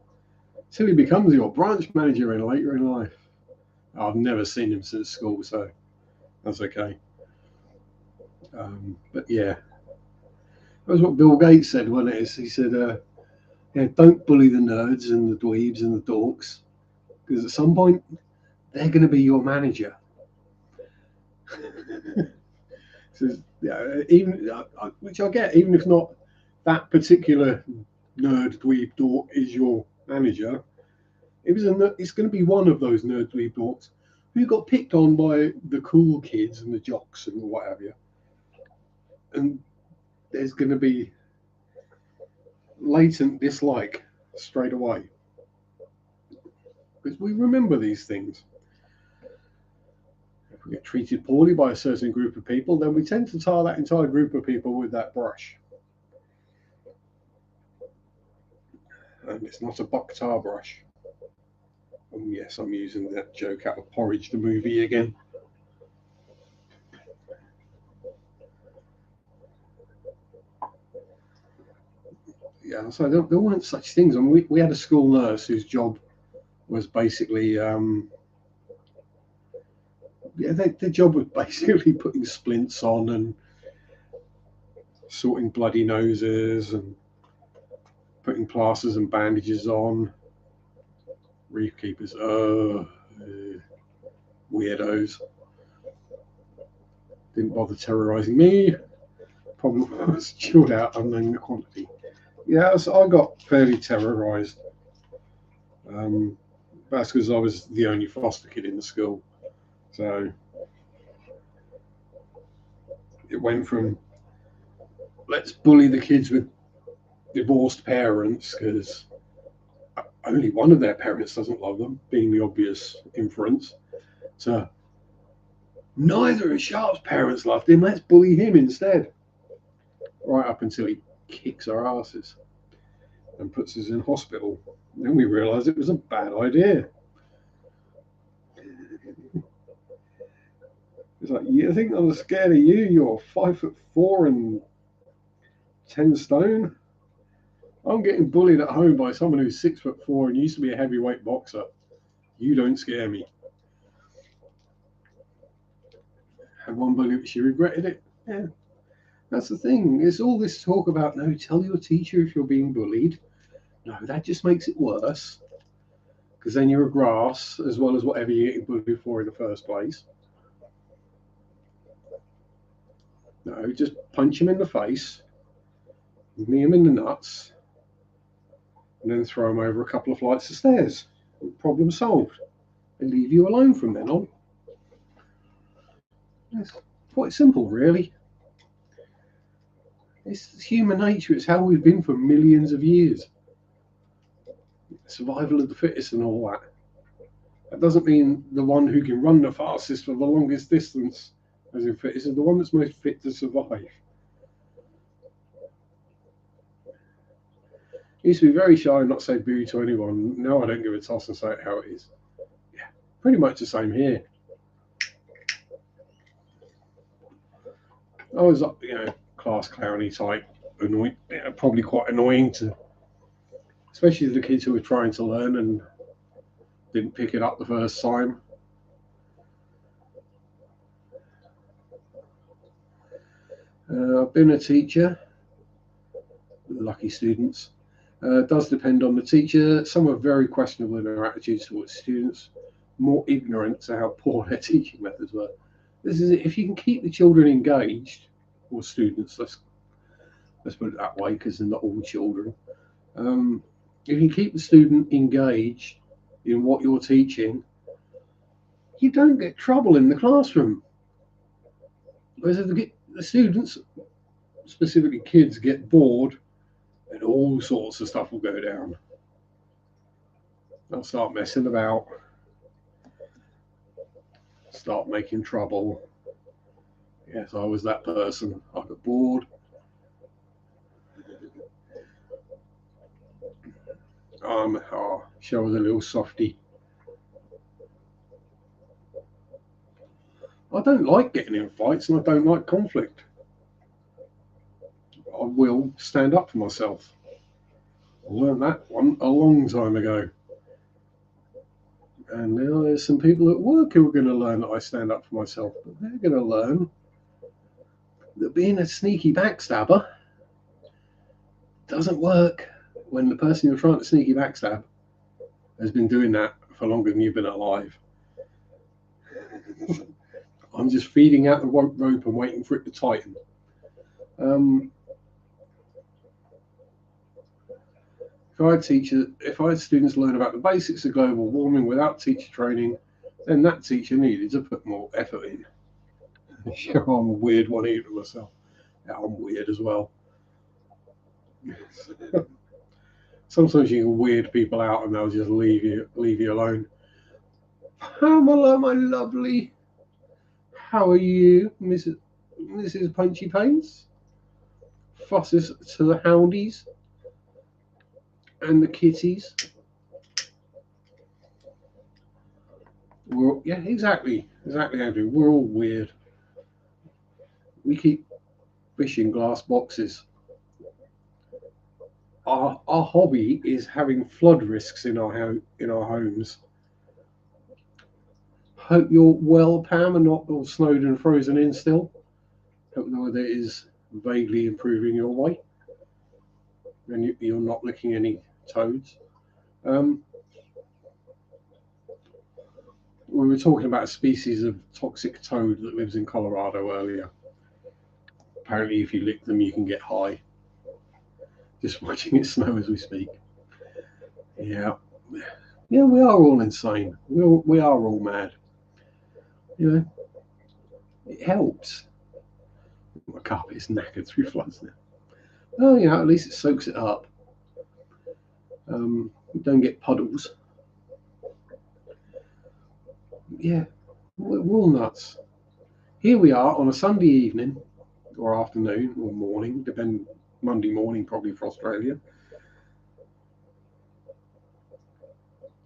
Till he becomes your branch manager in later in life. I've never seen him since school, so that's okay. But yeah, that was what Bill Gates said, wasn't it? He said, yeah, don't bully the nerds and the dweebs and the dorks, because at some point they're going to be your manager. Says, yeah, even which I get, even if not that particular nerd dweeb dork is your manager, it's going to be one of those nerd dweeb dorks who got picked on by the cool kids and the jocks and what have you. And there's going to be latent dislike straight away. Because we remember these things. If we get treated poorly by a certain group of people, then we tend to tar that entire group of people with that brush. And it's not a buck tar brush. And yes, I'm using that joke out of Porridge, the movie again. Yeah, so there weren't such things. I mean, we had a school nurse whose job was basically, their job was basically putting splints on and sorting bloody noses and putting plasters and bandages on. Reef keepers, weirdos. Didn't bother terrorising me. Problem was chilled out unknown quantity. Yeah, so I got fairly terrorised. That's because I was the only foster kid in the school. So it went from let's bully the kids with divorced parents because only one of their parents doesn't love them, being the obvious inference, to neither of Sharpe's parents loved him, let's bully him instead. Right up until he kicks our asses and puts us in hospital. Then we realised it was a bad idea. It's like, you think I'm scared of you? You're 5'4" and 10 stone. I'm getting bullied at home by someone who's 6'4" and used to be a heavyweight boxer. You don't scare me. Had one bully, she regretted it. Yeah, that's the thing. It's all this talk about, no, tell your teacher if you're being bullied. No, that just makes it worse. Because then you're a grass as well as whatever you're getting bullied for in the first place. No, just punch him in the face, knee him in the nuts, and then throw him over a couple of flights of stairs. Problem solved. And leave you alone from then on. It's quite simple, really. It's human nature. It's how we've been for millions of years. Survival of the fittest and all that. That doesn't mean the one who can run the fastest for the longest distance as in fittest is the one that's most fit to survive. I used to be very shy and not say boo to anyone. Now I don't give a toss and say it how it is. Yeah, pretty much the same here. I was, class clowny type, annoying, probably quite annoying to, especially the kids who were trying to learn and didn't pick it up the first time. I've been a teacher, lucky students. It does depend on the teacher. Some are very questionable in their attitudes towards students, more ignorant to how poor their teaching methods were. This is it. If you can keep the children engaged, or students, let's put it that way, because they're not all children. If you keep the student engaged in what you're teaching, you don't get trouble in the classroom. Whereas if the students, specifically kids, get bored, and all sorts of stuff will go down. They'll start messing about, start making trouble. Yes, I was that person. I got bored. She was a little softy. I don't like getting in fights and I don't like conflict. I will stand up for myself. I learned that one a long time ago. And now there's some people at work who are going to learn that I stand up for myself. But they're going to learn that being a sneaky backstabber doesn't work when the person you're trying to sneaky backstab has been doing that for longer than you've been alive. I'm just feeding out the rope and waiting for it to tighten. If I had students learn about the basics of global warming without teacher training, then that teacher needed to put more effort in. Sure, I'm a weird one even myself. Yeah, I'm weird as well. Sometimes you can weird people out and they'll just leave you alone. Pamela, my lovely. How are you, Mrs. Punchy Pains? Fusses to the houndies and the kitties. Yeah, exactly, Andrew. We're all weird. We keep fish in glass boxes. Our hobby is having flood risks in our homes. Hope you're well, Pam, and not all snowed and frozen in still. Hope the weather is vaguely improving your way, and you're not licking any toads. we were talking about a species of toxic toad that lives in Colorado earlier. Apparently, if you lick them, you can get high. Just watching it snow as we speak. Yeah. Yeah, we are all insane. We are all mad. You know, it helps. My carpet is knackered through floods now. Oh, you know, at least it soaks it up. We don't get puddles. Yeah, we're all nuts. Here we are on a Sunday evening, or afternoon, or morning, Monday morning probably for Australia,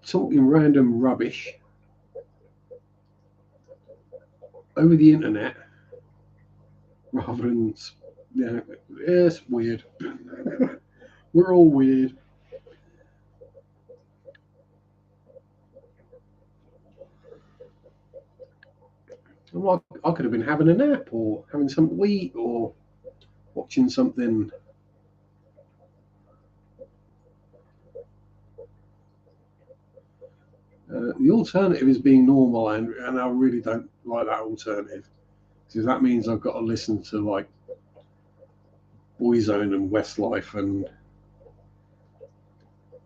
talking random rubbish over the internet rather than, yeah, it's weird. We're all weird. I could have been having a nap or having something to eat or watching something. The alternative is being normal, and I really don't like that alternative because that means I've got to listen to like Boyzone and Westlife and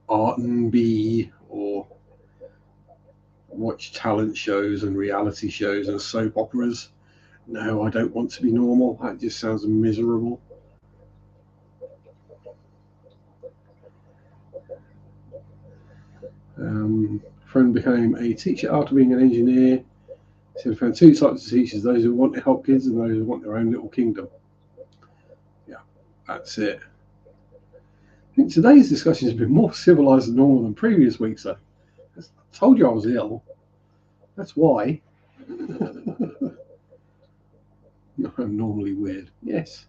R&B or watch talent shows and reality shows and soap operas. No, I don't want to be normal. That just sounds miserable. Friend became a teacher after being an engineer. So we found two types of teachers: those who want to help kids and those who want their own little kingdom. Yeah, that's it. I think today's discussion has been more civilized and normal than previous weeks, though. I told you I was ill. That's why. I'm normally weird. Yes.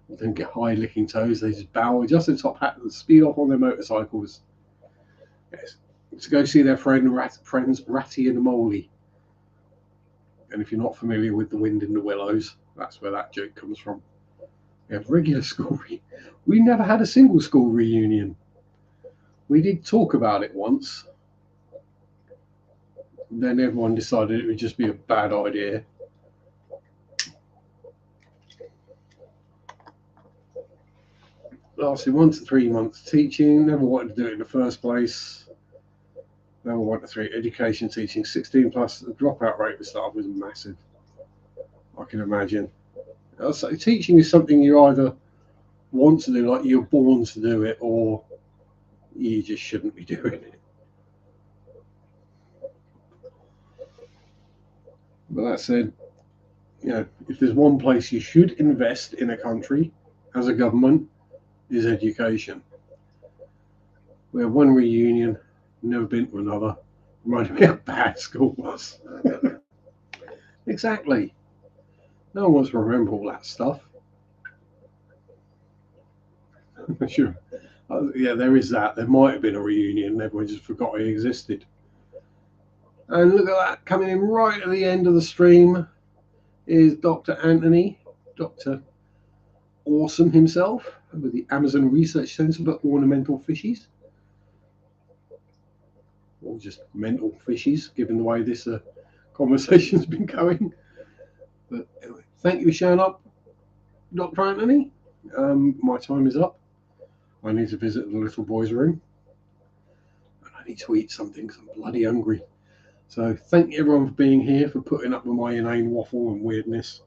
They don't get high licking toes. They just bow, adjust their top hat, and speed off on their motorcycles. Yes. To go see their friends Ratty and Molly. And if you're not familiar with The Wind in the Willows, that's where that joke comes from. We have regular school. We never had a single school reunion. We did talk about it once. Then everyone decided it would just be a bad idea. Lasted 1 to 3 months teaching. Never wanted to do it in the first place. Never 1 to 3 education teaching. 16 plus. The dropout rate of staff was massive. I can imagine. So teaching is something you either want to do, like you're born to do it, or you just shouldn't be doing it. But that said, you know, if there's one place you should invest in a country as a government, is education. We have one reunion, never been to another. Reminded me how bad school was. Exactly. No one wants to remember all that stuff. Sure. Yeah, there is that. There might have been a reunion, everyone just forgot it existed. And look at that, coming in right at the end of the stream is Dr. Anthony, Dr. Awesome himself, with the Amazon Research Centre for Ornamental Fishies. Or just mental fishies, given the way this conversation's been going. But anyway, thank you for showing up, Dr. Anthony. My time is up. I need to visit the little boy's room. And I need to eat something because I'm bloody hungry. So thank everyone for being here, for putting up with my inane waffle and weirdness.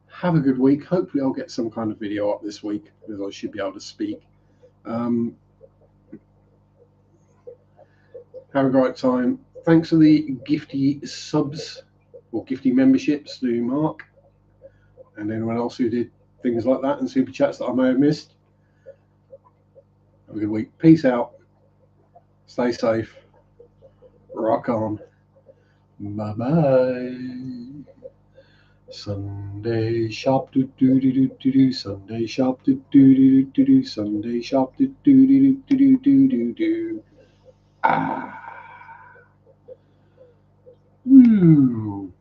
Have a good week. Hopefully I'll get some kind of video up this week, because I should be able to speak. Have a great time. Thanks for the gifty subs or gifty memberships to Mark and anyone else who did things like that and super chats that I may have missed. Have a good week. Peace out. Stay safe. Rock on. Bye bye. Sunday shop do do do do do do. Sunday shop do do do do do. Sunday shop do do do do do do do. Ah. Woo.